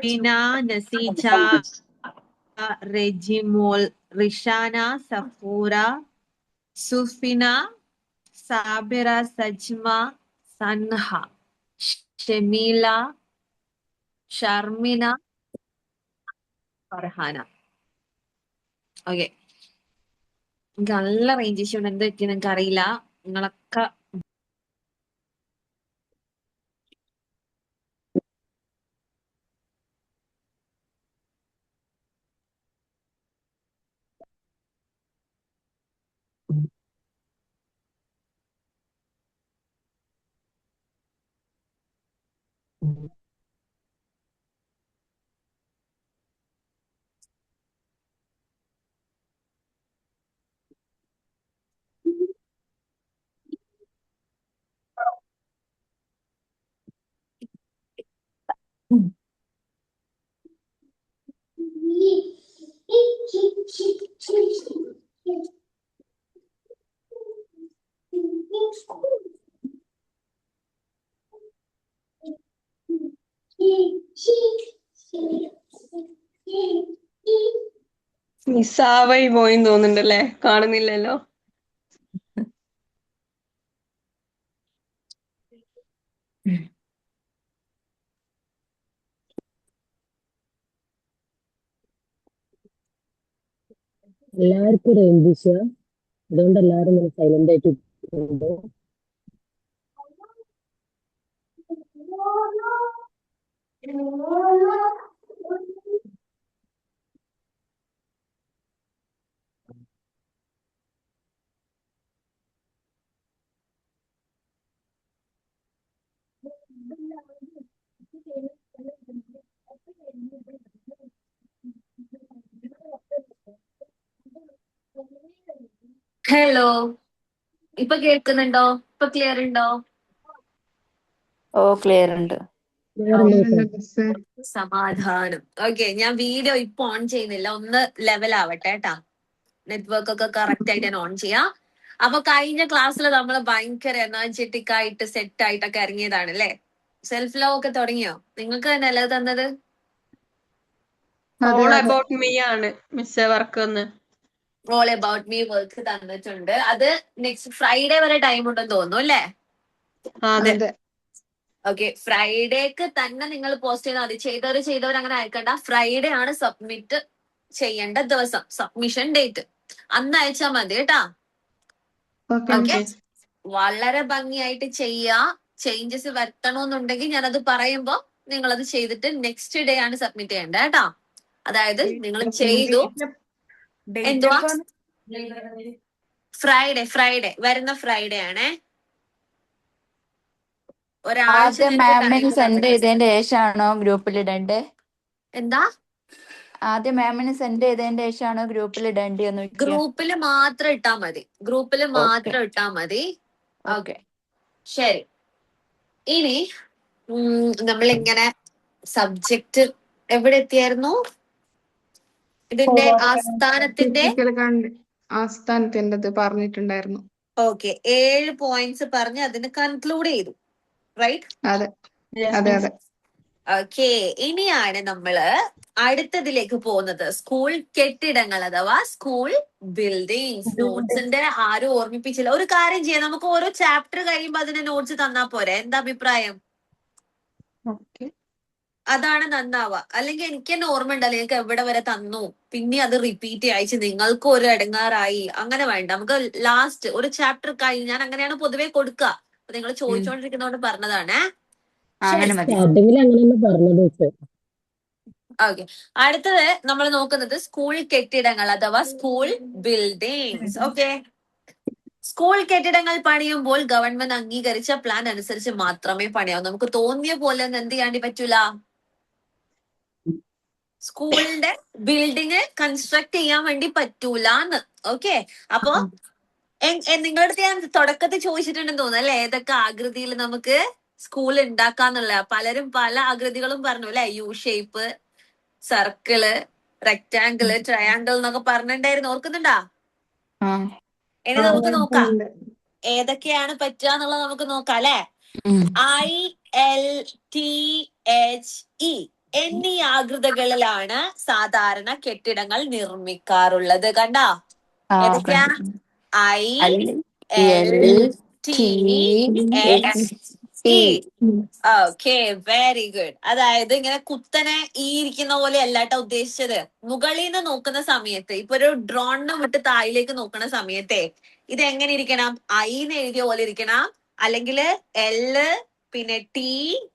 Bina, Nasija, Regimol, Rishana, Safura, Sufina, Sabira, Sajma, Sanha, Shemila, Sharmina, Farhana. Okay, എനിക്ക് നല്ല range issue ഉണ്ട്. എന്ത് പറ്റി നിങ്ങൾക്ക് അറിയില്ല. നിങ്ങളൊക്കെ മിസ്സാവായി പോയിന്ന് തോന്നുന്നുണ്ടല്ലേ, കാണുന്നില്ലല്ലോ. എല്ലാവർക്കും റേഞ്ച് ഇഷ്യൂ, അതുകൊണ്ട് എല്ലാവരും സൈലന്റ് ആയിട്ട് ഇരിക്കുന്നുണ്ട്. ഹലോ, ഇപ്പൊ കേൾക്കുന്നുണ്ടോ? ഇപ്പൊ ക്ലിയർ ഉണ്ടോ? ഓ ക്ലിയർ ഉണ്ട്. സമാധാനം. ഓക്കെ, ഞാൻ വീഡിയോ ഇപ്പൊ ഓൺ ചെയ്യുന്നില്ല, ഒന്ന് ലെവൽ ആവട്ടെ കേട്ടാ. നെറ്റ്വർക്ക് ഒക്കെ കറക്റ്റ് ആയിട്ട് ഞാൻ ഓൺ ചെയ്യാം. അപ്പൊ കഴിഞ്ഞ ക്ലാസ്സിൽ നമ്മൾ ഭയങ്കര എനർജറ്റിക് ആയിട്ട് സെറ്റ് ആയിട്ടൊക്കെ ഇറങ്ങിയതാണ് അല്ലേ? സെൽഫ് ലവ് ഒക്കെ തുടങ്ങിയോ? നിങ്ങൾക്ക് തന്നെ അല്ലേ തന്നത്? ഓൾ അബൌട്ട് മീ ആണ് മിസ്സേ വർക്ക് ഒന്ന്. ഓൾ അബൌട്ട് മീ വർക്ക് തന്നിട്ടുണ്ട്. അത് നെക്സ്റ്റ് ഫ്രൈഡേ വരെ ടൈം ഉണ്ടെന്ന് തോന്നുന്നു അല്ലേ? അതെ. ഓക്കെ, ഫ്രൈഡേക്ക് തന്നെ നിങ്ങൾ പോസ്റ്റ് ചെയ്താൽ മതി. ചെയ്തവർ അങ്ങനെ അയക്കണ്ട. ഫ്രൈഡേ ആണ് സബ്മിറ്റ് ചെയ്യേണ്ട ദിവസം, സബ്മിഷൻ ഡേറ്റ്. അന്ന് അയച്ചാൽ മതി കേട്ടാ. ഓക്കെ, വളരെ ഭംഗിയായിട്ട് ചെയ്യാ. ചേഞ്ചസ് വരുത്തണമെന്നുണ്ടെങ്കിൽ ഞാനത് പറയുമ്പോ നിങ്ങൾ അത് ചെയ്തിട്ട് നെക്സ്റ്റ് ഡേ ആണ് സബ്മിറ്റ് ചെയ്യേണ്ടത് കേട്ടാ. അതായത് നിങ്ങൾ ചെയ്തു, എന്തുവാ ഫ്രൈഡേ വരുന്ന ഫ്രൈഡേ ആണേ. ഒരാഴ്ച ആദ്യം മാമിന് സെൻഡ് ചെയ്തതിന്റെ ശേഷമാണോ ഗ്രൂപ്പിൽ ഇടണ്ടേ? എന്താ? ആദ്യം മാമിന് സെൻഡ് ചെയ്തതിന്റെ ശേഷമാണോ ഗ്രൂപ്പിൽ ഇടേണ്ടി എന്ന്? ഗ്രൂപ്പിൽ മാത്രം ഇട്ടാ മതി. ഗ്രൂപ്പിൽ മാത്രം ഇട്ടാ മതി. ഓക്കെ, ശരി. ഇനി നമ്മളിങ്ങനെ സബ്ജക്റ്റ് എവിടെ എത്തിയായിരുന്നു? ഇതിന്റെ ആസ്ഥാനത്തിൻ്റെത് പറഞ്ഞിട്ടുണ്ടായിരുന്നു. ഓക്കെ, 7 പോയിന്റ്സ് പറഞ്ഞ് അതിന് കൺക്ലൂഡ് ചെയ്തു, റൈറ്റ്? അതെ അതെ അതെ. ഓക്കെ, ഇനിയാണ് നമ്മള് അടുത്തതിലേക്ക് പോകുന്നത്. സ്കൂൾ കെട്ടിടങ്ങൾ അഥവാ സ്കൂൾ ബിൽഡിങ്സ്. നോട്ട്സിന്റെ ആരും ഓർമ്മിപ്പിച്ചില്ല. ഒരു കാര്യം ചെയ്യാം, നമുക്ക് ഓരോ ചാപ്റ്റർ കഴിയുമ്പോ അതിന് നോട്ട്സ് തന്നാ പോരെ? എന്താ അഭിപ്രായം? അതാണ് നന്നാവുക. അല്ലെങ്കിൽ എനിക്ക് തന്നെ ഓർമ്മ ഉണ്ടല്ലോ നിങ്ങൾക്ക് എവിടെ വരെ തന്നു, പിന്നെ അത് റിപ്പീറ്റ് അയച്ച് നിങ്ങൾക്ക് ഒരു ഇടങ്ങാറായി. അങ്ങനെ വേണ്ട. നമുക്ക് ലാസ്റ്റ് ഒരു ചാപ്റ്റർ കഴിഞ്ഞ്, ഞാൻ അങ്ങനെയാണ് പൊതുവെ കൊടുക്കുക. അപ്പൊ നിങ്ങൾ ചോദിച്ചോണ്ടിരിക്കുന്നതുകൊണ്ട് പറഞ്ഞതാണേ. സ്റ്റാർട്ടിങ്ങിൽ അങ്ങനെ പറഞ്ഞത്. ഓക്കെ, അടുത്തത് നമ്മൾ നോക്കുന്നത് സ്കൂൾ കെട്ടിടങ്ങൾ അഥവാ സ്കൂൾ ബിൽഡിങ്സ്. ഓക്കെ, സ്കൂൾ കെട്ടിടങ്ങൾ പണിയുമ്പോൾ ഗവൺമെന്റ് അംഗീകരിച്ച പ്ലാൻ അനുസരിച്ച് മാത്രമേ പണിയാവൂ. നമുക്ക് തോന്നിയ പോലെ ഒന്നും എന്ത് ചെയ്യാണ്ടി പറ്റൂല. സ്കൂളിന്റെ ബിൽഡിങ് കൺസ്ട്രക്ട് ചെയ്യാൻ വേണ്ടി പറ്റൂലെന്ന്. ഓക്കെ, അപ്പൊ നിങ്ങളുടെ അടുത്ത് ഞാൻ തുടക്കത്തിൽ ചോദിച്ചിട്ടുണ്ടെന്ന് തോന്നുന്നു അല്ലെ, ഏതൊക്കെ ആകൃതിയിൽ നമുക്ക് സ്കൂൾ ഉണ്ടാക്കാന്നുള്ള. പലരും പല ആകൃതികളും പറഞ്ഞു അല്ലെ. യു ഷേപ്പ്, സർക്കിള്, റെക്ടാങ്കിള്, ട്രയാങ്കിൾ എന്നൊക്കെ പറഞ്ഞിട്ടുണ്ടായിരുന്നു. ഓർക്കുന്നുണ്ടാ? ഇനി നമുക്ക് നോക്കാം ഏതൊക്കെയാണ് പറ്റുക എന്നുള്ളത്. നമുക്ക് നോക്കാം അല്ലെ. ILTHE എന്നീ ആകൃതികളിലാണ് സാധാരണ കെട്ടിടങ്ങൾ നിർമ്മിക്കാറുള്ളത്. കണ്ടാ ഏതൊക്കെയാ? I, L, T, H, E. Okay, very good. അതായത് ഇങ്ങനെ കുത്തനെ ഈ ഇരിക്കുന്ന പോലെ അല്ലാട്ടോ ഉദ്ദേശിച്ചത്. മുകളിൽ നിന്ന് നോക്കുന്ന സമയത്ത് ഇപ്പൊ ഒരു ഡ്രോണിനെ വിട്ട് താഴിലേക്ക് നോക്കുന്ന സമയത്തെ ഇത് എങ്ങനെ ഇരിക്കണം? ഐന്ന് എഴുതിയ പോലെ ഇരിക്കണം, അല്ലെങ്കിൽ L, പിന്നെ T,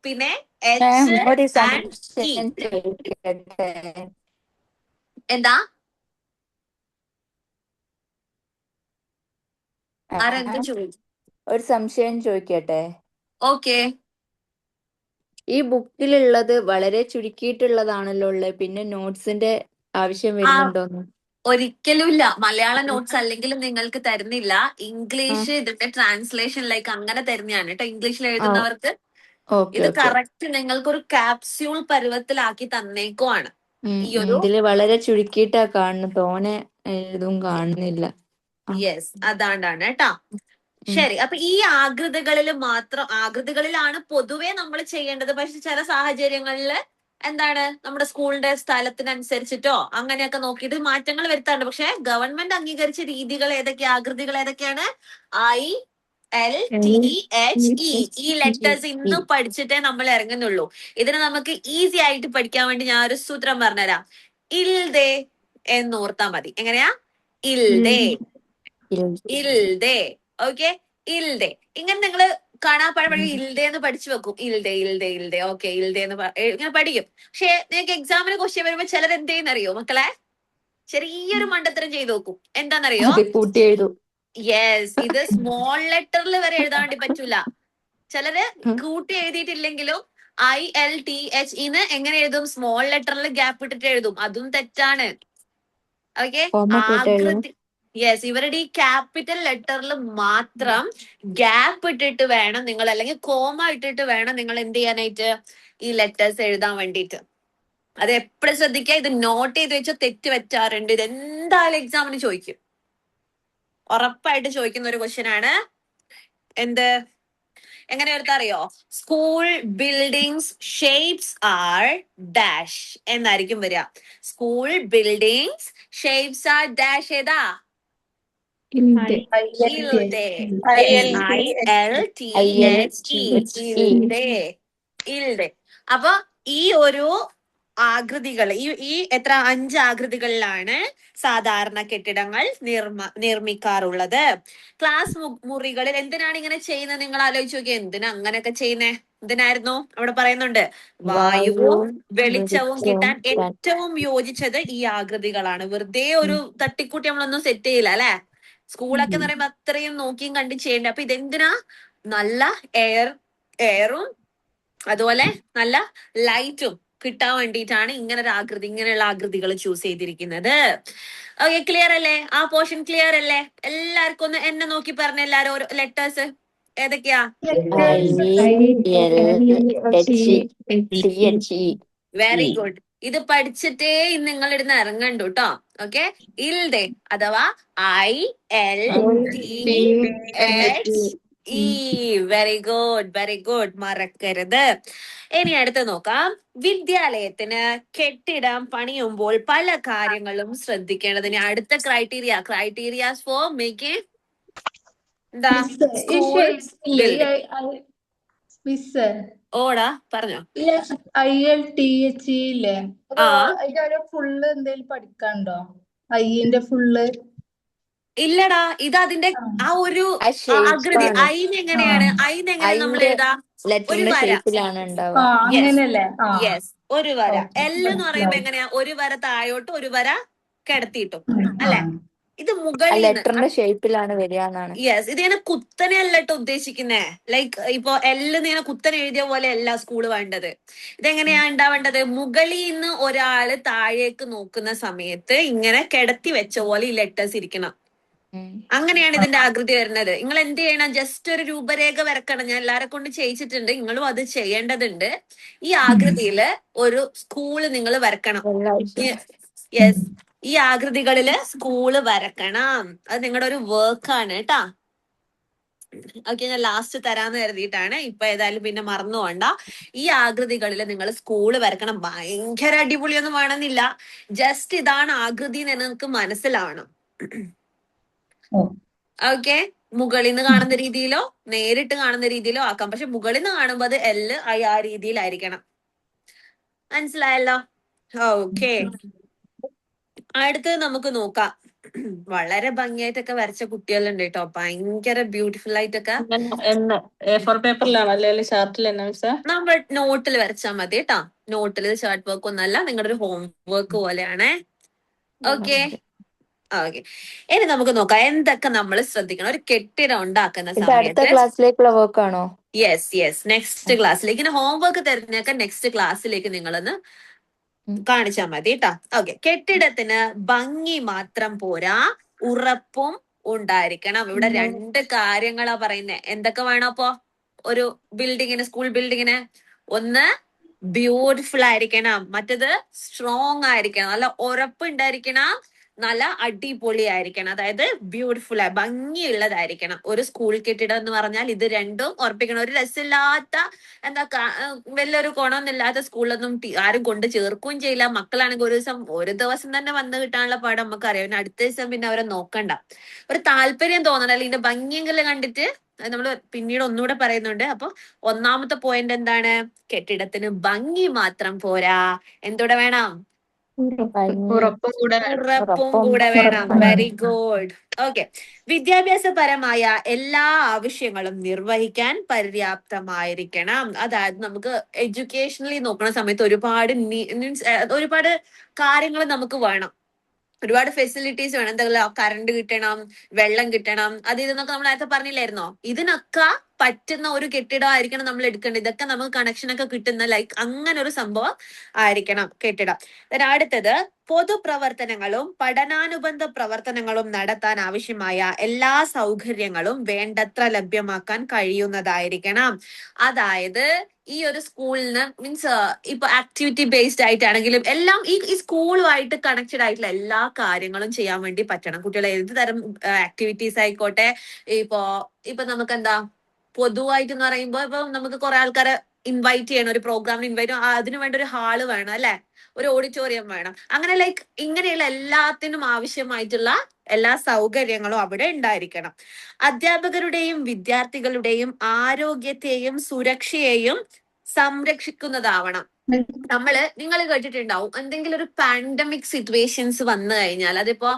പിന്നെ H ഒരു ആൻഡ് E. സംശയം ചോദിക്കട്ടെ? എന്താ ആരെന്ത് ചോദിച്ചു? ഒരു സംശയം ചോദിക്കട്ടെ? ഓക്കെ, ഈ ബുക്കിലുള്ളത് വളരെ ചുരുക്കിയിട്ടുള്ളതാണല്ലോ ഉള്ളത്, പിന്നെ നോട്ട്സിന്റെ ആവശ്യം വരുന്നുണ്ടോന്ന്? ഒരിക്കലും ഇല്ല. മലയാളം നോട്ട്സ് അല്ലെങ്കിലും നിങ്ങൾക്ക് തരുന്നില്ല. ഇംഗ്ലീഷ് ഇതിന്റെ ട്രാൻസ്ലേഷനിലേക്ക് അങ്ങനെ തരുന്നതാണ് കേട്ടോ. ഇംഗ്ലീഷിൽ എഴുതുന്നവർക്ക് ഓക്കെ ഇത് ഓക്കെ. കറക്റ്റ് നിങ്ങൾക്കൊരു കാപ്സ്യൂൾ പരുവത്തിലാക്കി തന്നേക്കുവാണ്. ഈ ഒരു ഇതില് വളരെ ചുരുക്കിയിട്ടാ കാണുന്നു, തോനെ ഇതും കാണുന്നില്ല. യെസ്, അതാണ്ടാണ് കേട്ടാ. ശരി, അപ്പൊ ഈ ആകൃതികളിലാണ് പൊതുവെ നമ്മൾ ചെയ്യേണ്ടത്. പക്ഷെ ചില സാഹചര്യങ്ങളിൽ എന്താണ്, നമ്മുടെ സ്കൂളിന്റെ സ്ഥലത്തിനനുസരിച്ചിട്ടോ അങ്ങനെയൊക്കെ നോക്കിയിട്ട് മാറ്റങ്ങൾ വരുത്താറുണ്ട്. പക്ഷെ ഗവൺമെന്റ് അംഗീകരിച്ച രീതികൾ ഏതൊക്കെയാ, ആകൃതികൾ ഏതൊക്കെയാണ്? I, L, T, H, E. ഈ ലെറ്റേഴ്സ് ഇന്നും പഠിച്ചിട്ടേ നമ്മൾ ഇറങ്ങുന്നുള്ളൂ. ഇതിന് നമുക്ക് ഈസി ആയിട്ട് പഠിക്കാൻ വേണ്ടി ഞാൻ ഒരു സൂത്രം പറഞ്ഞുതരാം. ഇൽദേ എന്നോർത്താ മതി. എങ്ങനെയാ? ഇൽദേ, ഇൽദേ. ഓക്കെ, ഇൽദേ. ഇങ്ങനെ നിങ്ങള് കാണാപ്പാടം പഠിക്കും. ഇൽദേ എന്ന് പഠിച്ചു വെക്കും. ഇൽദേ, ഇൽദേ, ഇൽദേ. ഓക്കെ, ഇൽദേ എന്ന് ഇങ്ങനെ പഠിക്കും. പക്ഷെ നിങ്ങൾക്ക് എക്സാമിന് ക്വസ്റ്റ്യൻ വരുമ്പോ ചിലർ എന്ത് ചെയ്യുന്നറിയോ മക്കളെ? ചെറിയൊരു മണ്ടത്തരം ചെയ്ത് നോക്കും. എന്താണെന്നറിയോ? കൂട്ടി എഴുതും. യെസ്, ഇത് സ്മോൾ ലെറ്ററിൽ വരെ എഴുതാൻ വേണ്ടി പറ്റൂല. ചിലര് കൂട്ടി എഴുതിയിട്ടില്ലെങ്കിലും ILTH ഇന്ന് എങ്ങനെ എഴുതും? സ്മോൾ ലെറ്ററിൽ ഗ്യാപ്പ് ഇട്ടിട്ട് എഴുതും. അതും തെറ്റാണ്. ഓക്കെ, ആകൃതി യെസ്, ഇവരുടെ ഈ ക്യാപിറ്റൽ ലെറ്ററിൽ മാത്രം ഗ്യാപ്പ് ഇട്ടിട്ട് വേണം നിങ്ങൾ, അല്ലെങ്കിൽ കോമ ഇട്ടിട്ട് വേണം നിങ്ങൾ എന്ത് ചെയ്യാനായിട്ട് ഈ ലെറ്റേഴ്സ് എഴുതാൻ വേണ്ടിയിട്ട്. അത് എപ്പോഴും ശ്രദ്ധിക്കുക. ഇത് നോട്ട് ചെയ്ത് വെച്ചോ, തെറ്റ് പറ്റാറുണ്ട്. ഇത് എന്തായാലും എക്സാമിന് ചോദിക്കും, ഉറപ്പായിട്ട് ചോദിക്കുന്ന ഒരു ക്വസ്റ്റ്യൻ ആണ്. എന്ത്, എങ്ങനെ അറിയോ? School buildings shapes are dash എന്നായിരിക്കും വരിക. School buildings shapes are dash. ഏതാ? ഇൽദേ. ഇൽദേ. അപ്പൊ ഈ ഒരു ആകൃതികൾ, ഈ എത്ര 5 ആകൃതികളിലാണ് സാധാരണ കെട്ടിടങ്ങൾ നിർമ്മിക്കാറുള്ളത്. ക്ലാസ് മുറികളിൽ എന്തിനാണ് ഇങ്ങനെ ചെയ്യുന്നത്? നിങ്ങൾ ആലോചിച്ച് നോക്കിയാൽ എന്തിനാ അങ്ങനെയൊക്കെ ചെയ്യുന്നേ? എന്തിനായിരുന്നു? അവിടെ പറയുന്നുണ്ട്, വായുവും വെളിച്ചവും കിട്ടാൻ ഏറ്റവും യോജിച്ചത് ഈ ആകൃതികളാണ്. വെറുതെ ഒരു തട്ടിക്കൂട്ടി നമ്മളൊന്നും സെറ്റ് ചെയ്യില്ല അല്ലെ? സ്കൂളൊക്കെ എന്ന് പറയുമ്പോ അത്രയും നോക്കിയും കണ്ട് ചെയ്യണ്ടേ. അപ്പൊ ഇതെന്തിനാ? നല്ല എയറും അതുപോലെ നല്ല ലൈറ്റും കിട്ടാൻ വേണ്ടിയിട്ടാണ് ഇങ്ങനെയുള്ള ആകൃതികൾ ചൂസ് ചെയ്തിരിക്കുന്നത്. ഓക്കെ, ക്ലിയർ അല്ലേ? ആ പോർഷൻ ക്ലിയർ അല്ലേ? എല്ലാവർക്കും ഒന്ന് എന്നെ നോക്കി പറഞ്ഞ എല്ലാരും ഓരോ ലെറ്റേഴ്സ് ഏതൊക്കെയാ? Very good. ഇത് പഠിച്ചിട്ടേ നിങ്ങൾ ഇടുന്ന് ഇറങ്ങണ്ടു കേട്ടോ. ഓക്കെ, ഇൽദേ അഥവാ ILTHE. Very good, very good. മറക്കരുത്. ഇനി അടുത്ത് നോക്കാം. വിദ്യാലയത്തിന് കെട്ടിടം പണിയുമ്പോൾ പല കാര്യങ്ങളും ശ്രദ്ധിക്കേണ്ടതിന് അടുത്ത ക്രൈറ്റീരിയാസ് ഫോർ മേക്കിംഗ് എന്താ? സ്കൂൾ ഓടാ പറഞ്ഞോ. ILTHE ഇല്ലേ, അതിന്റെ ഫുള്ള് എന്തേലും പഠിക്കാനുണ്ടോ? ഐന്റെ ഫുള്ള് ഇല്ലടാ, ഇത് അതിന്റെ ആ ഒരു ആകൃതി. എങ്ങനെയാണ് നമ്മൾ എഴുതാ? ഒരു വര. അങ്ങനെയല്ലേ? യെസ്, ഒരു വര. L എന്ന് പറയുമ്പോ എങ്ങനെയാ? ഒരു വര താഴോട്ട്, ഒരു വര കിടത്തിയിട്ടും അല്ലെ? ഇത് മുകളിൽ ലെറ്ററിന്റെ ഷേപ്പിലാണ് വരിക. യെസ്, ഇത് ഇങ്ങനെ കുത്തനെ അല്ലട്ടോ ഉദ്ദേശിക്കുന്നേ. ലൈക്ക് ഇപ്പൊ L ഇങ്ങനെ കുത്തനെ എഴുതിയ പോലെ അല്ല സ്കൂള് വേണ്ടത്. ഇതെങ്ങനെയാ ഉണ്ടാവേണ്ടത്? മുകളിൽ നിന്ന് ഒരാള് താഴേക്ക് നോക്കുന്ന സമയത്ത് ഇങ്ങനെ കിടത്തി വെച്ച പോലെ ഈ ലെറ്റേഴ്സ് ഇരിക്കണം. അങ്ങനെയാണ് ഇതിന്റെ ആകൃതി വരുന്നത്. നിങ്ങൾ എന്ത് ചെയ്യണം? ജസ്റ്റ് ഒരു രൂപരേഖ വരക്കണം. ഞാൻ എല്ലാരെ കൊണ്ട് ചെയ്യിച്ചിട്ടുണ്ട്, നിങ്ങളും അത് ചെയ്യേണ്ടതുണ്ട്. ഈ ആകൃതിയില് ഒരു സ്കൂള് നിങ്ങൾ വരക്കണം. യെസ്, ഈ ആകൃതികളില് സ്കൂള് വരക്കണം. അത് നിങ്ങളുടെ ഒരു വർക്കാണ് കേട്ടാ. ഓക്കെ, ഞാൻ ലാസ്റ്റ് തരാന്ന് കരുതിയിട്ടാണ്. ഇപ്പൊ ഏതായാലും പിന്നെ മറന്നു പോണ്ട. ഈ ആകൃതികളിൽ നിങ്ങൾ സ്കൂള് വരക്കണം. ഭയങ്കര അടിപൊളിയൊന്നും വേണമെന്നില്ല. ജസ്റ്റ് ഇതാണ് ആകൃതി എന്ന് നിങ്ങൾക്ക് മനസ്സിലാവണം. ഓക്കെ, മുകളിൽ നിന്ന് കാണുന്ന രീതിയിലോ നേരിട്ട് കാണുന്ന രീതിയിലോ ആക്കാം. പക്ഷെ മുകളിൽ നിന്ന് കാണുമ്പോൾ അത് ആ രീതിയിലായിരിക്കണം. മനസ്സിലായല്ലോ? ഓക്കെ, അടുത്തത് നമുക്ക് നോക്കാം. വളരെ ഭംഗിയായിട്ടൊക്കെ വരച്ച കുട്ടികളുണ്ട് കേട്ടോ. ഭയങ്കര ബ്യൂട്ടിഫുൾ ആയിട്ടൊക്കെ. A4 പേപ്പറിലാണോ അല്ലെങ്കിൽ ചാർട്ടിൽ തന്നെ മിസ്സേ? നമ്മൾ നോട്ടിൽ വരച്ചാൽ മതി കേട്ടോ. നോട്ടിൽ ചാർട്ട് വർക്ക് ഒന്നല്ല, നിങ്ങളുടെ ഒരു ഹോം വർക്ക് പോലെയാണേ. ഓക്കെ ഓക്കെ, ഇനി നമുക്ക് നോക്കാം എന്തൊക്കെ നമ്മൾ ശ്രദ്ധിക്കണം ഒരു കെട്ടിടം ഉണ്ടാക്കുന്ന ഇത് അടുത്ത സമയത്ത്. ക്ലാസ്സിലേക്കുള്ള വർക്ക് ആണോ? യെസ്, നെക്സ്റ്റ് ക്ലാസ്സിലേക്ക്. ഇങ്ങനെ ഹോംവർക്ക് തരുന്നേക്കാൻ നെക്സ്റ്റ് ക്ലാസ്സിലേക്ക് നിങ്ങളൊന്ന് കാണിച്ചാൽ മതി കേട്ടോ. ഓക്കെ, കെട്ടിടത്തിന് ഭംഗി മാത്രം പോരാ, ഉറപ്പും ഉണ്ടായിരിക്കണം. ഇവിടെ രണ്ട് കാര്യങ്ങളാ പറയുന്നത്. എന്തൊക്കെ വേണം അപ്പോ ഒരു ബിൽഡിങ്ങിന്, സ്കൂൾ ബിൽഡിങ്ങിന്? ഒന്ന് ബ്യൂട്ടിഫുൾ ആയിരിക്കണം, മറ്റത് സ്ട്രോങ് ആയിരിക്കണം, നല്ല ഉറപ്പുണ്ടായിരിക്കണം, നല്ല അടിപൊളിയായിരിക്കണം. അതായത് ബ്യൂട്ടിഫുൾ ഭംഗിയുള്ളതായിരിക്കണം. ഒരു സ്കൂൾ കെട്ടിടം എന്ന് പറഞ്ഞാൽ ഇത് രണ്ടും ഉറപ്പിക്കണം. ഒരു രസമില്ലാത്ത വലിയൊരു ഗുണമൊന്നുമില്ലാത്ത സ്കൂളിലൊന്നും ആരും കൊണ്ട് ചേർക്കുകയും ചെയ്യില്ല. മക്കളാണെങ്കിൽ ഒരു ദിവസം തന്നെ വന്ന് കിട്ടാനുള്ള പാഠം നമുക്കറിയാം. പിന്നെ അടുത്ത ദിവസം പിന്നെ അവരെ നോക്കണ്ട. ഒരു താല്പര്യം തോന്നണം. അല്ലെങ്കിൽ ഇതിന്റെ ഭംഗിയെങ്കിലും കണ്ടിട്ട് നമ്മൾ പിന്നീട് ഒന്നുകൂടെ പറയുന്നുണ്ട്. അപ്പൊ ഒന്നാമത്തെ പോയിന്റ് എന്താണ്? കെട്ടിടത്തിന് ഭംഗി മാത്രം പോരാ, എന്തൂടെ വേണം? ഉറപ്പും കൂടെ വേണം. ഉറപ്പും കൂടെ വേണം. Very good. ഓക്കെ, വിദ്യാഭ്യാസപരമായ എല്ലാ ആവശ്യങ്ങളും നിർവഹിക്കാൻ പര്യാപ്തമായിരിക്കണം. അതായത് നമുക്ക് എഡ്യൂക്കേഷണലി നോക്കുന്ന സമയത്ത് ഒരുപാട് മീൻസ് ഒരുപാട് കാര്യങ്ങൾ നമുക്ക് വേണം. ഒരുപാട് ഫെസിലിറ്റീസ് വേണം. എന്തെങ്കിലും കറണ്ട് കിട്ടണം, വെള്ളം കിട്ടണം, അത് ഇതെന്നൊക്കെ നമ്മൾ നേരത്തെ പറഞ്ഞില്ലായിരുന്നോ? ഇതിനൊക്കെ പറ്റുന്ന ഒരു കെട്ടിടമായിരിക്കണം നമ്മൾ എടുക്കേണ്ടത്. ഇതൊക്കെ നമുക്ക് കണക്ഷനൊക്കെ കിട്ടുന്ന അങ്ങനെ ഒരു സംഭവം ആയിരിക്കണം കെട്ടിടം. അടുത്തത്, പൊതുപ്രവർത്തനങ്ങളും പഠനാനുബന്ധ പ്രവർത്തനങ്ങളും നടത്താൻ ആവശ്യമായ എല്ലാ സൗകര്യങ്ങളും വേണ്ടത്ര ലഭ്യമാക്കാൻ കഴിയുന്നതായിരിക്കണം. അതായത് ഈ ഒരു സ്കൂളിന് മീൻസ് ഇപ്പൊ ആക്ടിവിറ്റി ബേസ്ഡ് ആയിട്ടാണെങ്കിലും എല്ലാം ഈ സ്കൂളുമായിട്ട് കണക്റ്റഡ് ആയിട്ടുള്ള എല്ലാ കാര്യങ്ങളും ചെയ്യാൻ വേണ്ടി പറ്റണം. കുട്ടികളെ ഏത് തരം ആക്ടിവിറ്റീസ് ആയിക്കോട്ടെ. ഇപ്പൊ നമുക്ക് എന്താ പൊതുവായിട്ട് എന്ന് പറയുമ്പോ ഇപ്പൊ നമുക്ക് കുറെ ആൾക്കാരെ ഇൻവൈറ്റ് ചെയ്യണം, ഒരു പ്രോഗ്രാമിന് ഇൻവൈറ്റ് ചെയ്യണം, അതിനു വേണ്ട ഒരു ഹാള് വേണം അല്ലെ, ഒരു ഓഡിറ്റോറിയം വേണം. അങ്ങനെ ഇങ്ങനെയുള്ള എല്ലാത്തിനും ആവശ്യമായിട്ടുള്ള എല്ലാ സൗകര്യങ്ങളും അവിടെ ഉണ്ടായിരിക്കണം. അധ്യാപകരുടെയും വിദ്യാർത്ഥികളുടെയും ആരോഗ്യത്തെയും സുരക്ഷയെയും സംരക്ഷിക്കുന്നതാവണം. നിങ്ങൾ കേട്ടിട്ടുണ്ടാവും എന്തെങ്കിലും ഒരു പാൻഡമിക് സിറ്റുവേഷൻസ് വന്നു കഴിഞ്ഞാൽ, അതിപ്പോ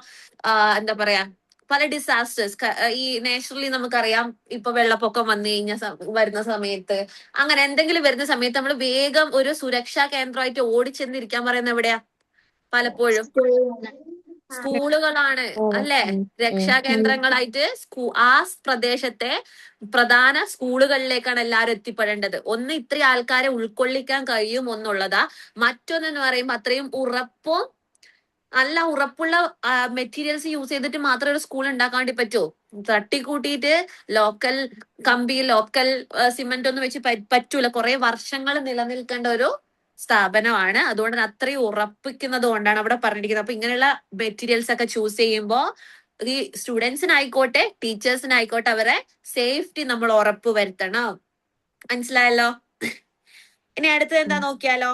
എന്താ പറയാ പല ഡിസാസ്റ്റേഴ്സ് ഈ നാച്ചുറലി നമുക്കറിയാം. ഇപ്പൊ വെള്ളപ്പൊക്കം വരുന്ന സമയത്ത്, അങ്ങനെ എന്തെങ്കിലും വരുന്ന സമയത്ത് നമ്മൾ വേഗം ഒരു സുരക്ഷാ കേന്ദ്രമായിട്ട് ഓടിച്ചെന്നിരിക്കാൻ പറയുന്നത് എവിടെയാ? പലപ്പോഴും സ്കൂളുകളാണ് അല്ലെ, രക്ഷാ കേന്ദ്രങ്ങളായിട്ട്. ആ പ്രദേശത്തെ പ്രധാന സ്കൂളുകളിലേക്കാണ് എല്ലാവരും എത്തിപ്പെടേണ്ടത്. ഒന്ന് ഇത്രയും ആൾക്കാരെ ഉൾക്കൊള്ളിക്കാൻ കഴിയും എന്നുള്ളതാ. മറ്റൊന്നെന്ന് പറയുമ്പോ അത്രയും ഉറപ്പും നല്ല ഉറപ്പുള്ള മെറ്റീരിയൽസ് യൂസ് ചെയ്തിട്ട് മാത്രമേ ഒരു സ്കൂൾ ഉണ്ടാക്കാൻ വേണ്ടി പറ്റൂ. തട്ടിക്കൂട്ടിയിട്ട് ലോക്കൽ കമ്പി, ലോക്കൽ സിമെന്റ് ഒന്നും വെച്ച് പറ്റൂല. കുറെ വർഷങ്ങൾ നിലനിൽക്കേണ്ട ഒരു സ്ഥാപനമാണ്. അതുകൊണ്ട് തന്നെ അത്രയും ഉറപ്പിക്കുന്നത് കൊണ്ടാണ് അവിടെ പറഞ്ഞിരിക്കുന്നത്. അപ്പൊ ഇങ്ങനെയുള്ള മെറ്റീരിയൽസ് ഒക്കെ ചൂസ് ചെയ്യുമ്പോൾ ഈ സ്റ്റുഡൻസിനായിക്കോട്ടെ ടീച്ചേഴ്സിനായിക്കോട്ടെ അവരെ സേഫ്റ്റി നമ്മൾ ഉറപ്പ് വരുത്തണം. മനസ്സിലായല്ലോ? ഇനി അടുത്തത് എന്താ നോക്കിയാലോ?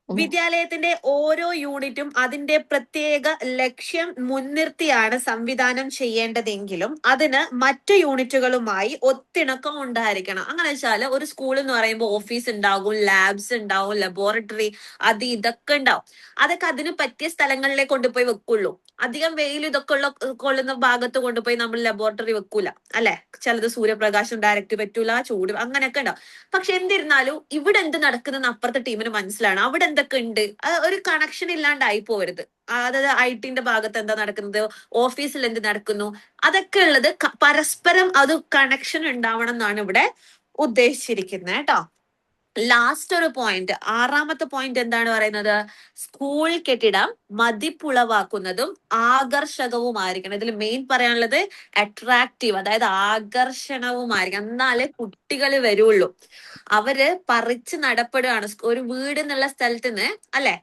വിദ്യാലയത്തിന്റെ ഓരോ യൂണിറ്റും അതിന്റെ പ്രത്യേക ലക്ഷ്യം മുൻനിർത്തിയാണ് സംവിധാനം ചെയ്യേണ്ടതെങ്കിലും അതിന് മറ്റു യൂണിറ്റുകളുമായി ഒത്തിണക്കം ഉണ്ടായിരിക്കണം. അങ്ങനെ വെച്ചാൽ ഒരു സ്കൂൾ എന്ന് പറയുമ്പോൾ ഓഫീസ് ഉണ്ടാകും, ലാബ്സ് ഉണ്ടാവും, ലബോറട്ടറി, ഇതൊക്കെ ഉണ്ടാവും. അതൊക്കെ അതിന് പറ്റിയ സ്ഥലങ്ങളിലേക്ക് കൊണ്ടുപോയി വെക്കുള്ളൂ. അധികം വെയിൽ ഇതൊക്കെ കൊള്ളുന്ന ഭാഗത്ത് കൊണ്ടുപോയി നമ്മൾ ലബോറട്ടറി വെക്കൂല അല്ലെ. ചിലത് സൂര്യപ്രകാശം ഡയറക്റ്റ് പറ്റൂല, ചൂട് അങ്ങനെയൊക്കെ ഉണ്ടാവും. പക്ഷെ എന്നിരുന്നാലും ഇവിടെ എന്ത് നടക്കുന്ന അപ്പുറത്തെ ടീമിന് മനസ്സിലാണ് അവിടെ എന്തൊക്കെ ഉണ്ട്. ഒരു കണക്ഷൻ ഇല്ലാണ്ടായി പോകരുത്. അതായത് ഐടിന്റെ ഭാഗത്ത് എന്താ നടക്കുന്നത്, ഓഫീസിൽ എന്ത് നടക്കുന്നു, അതൊക്കെ ഉള്ളത് പരസ്പരം അത് കണക്ഷൻ ഉണ്ടാവണം എന്നാണ് ഇവിടെ ഉദ്ദേശിച്ചിരിക്കുന്നത് കേട്ടോ. ലാസ്റ്റ് ഒരു പോയിന്റ്, ആറാമത്തെ പോയിന്റ് എന്താണ് പറയുന്നത്? സ്കൂൾ കെട്ടിടം മതിപ്പുളവാക്കുന്നതും ആകർഷകവുമായിരിക്കണം. ഇതിൽ മെയിൻ പറയാനുള്ളത് അട്രാക്റ്റീവ്, അതായത് ആകർഷണവുമായിരിക്കണം. എന്നാലേ കുട്ടികൾ വരുള്ളൂ. അവര് പറിച്ച് നടപ്പെടുകയാണ്. ഒരു വീട് എന്നുള്ള സ്ഥലത്ത് നിന്ന് അല്ലെ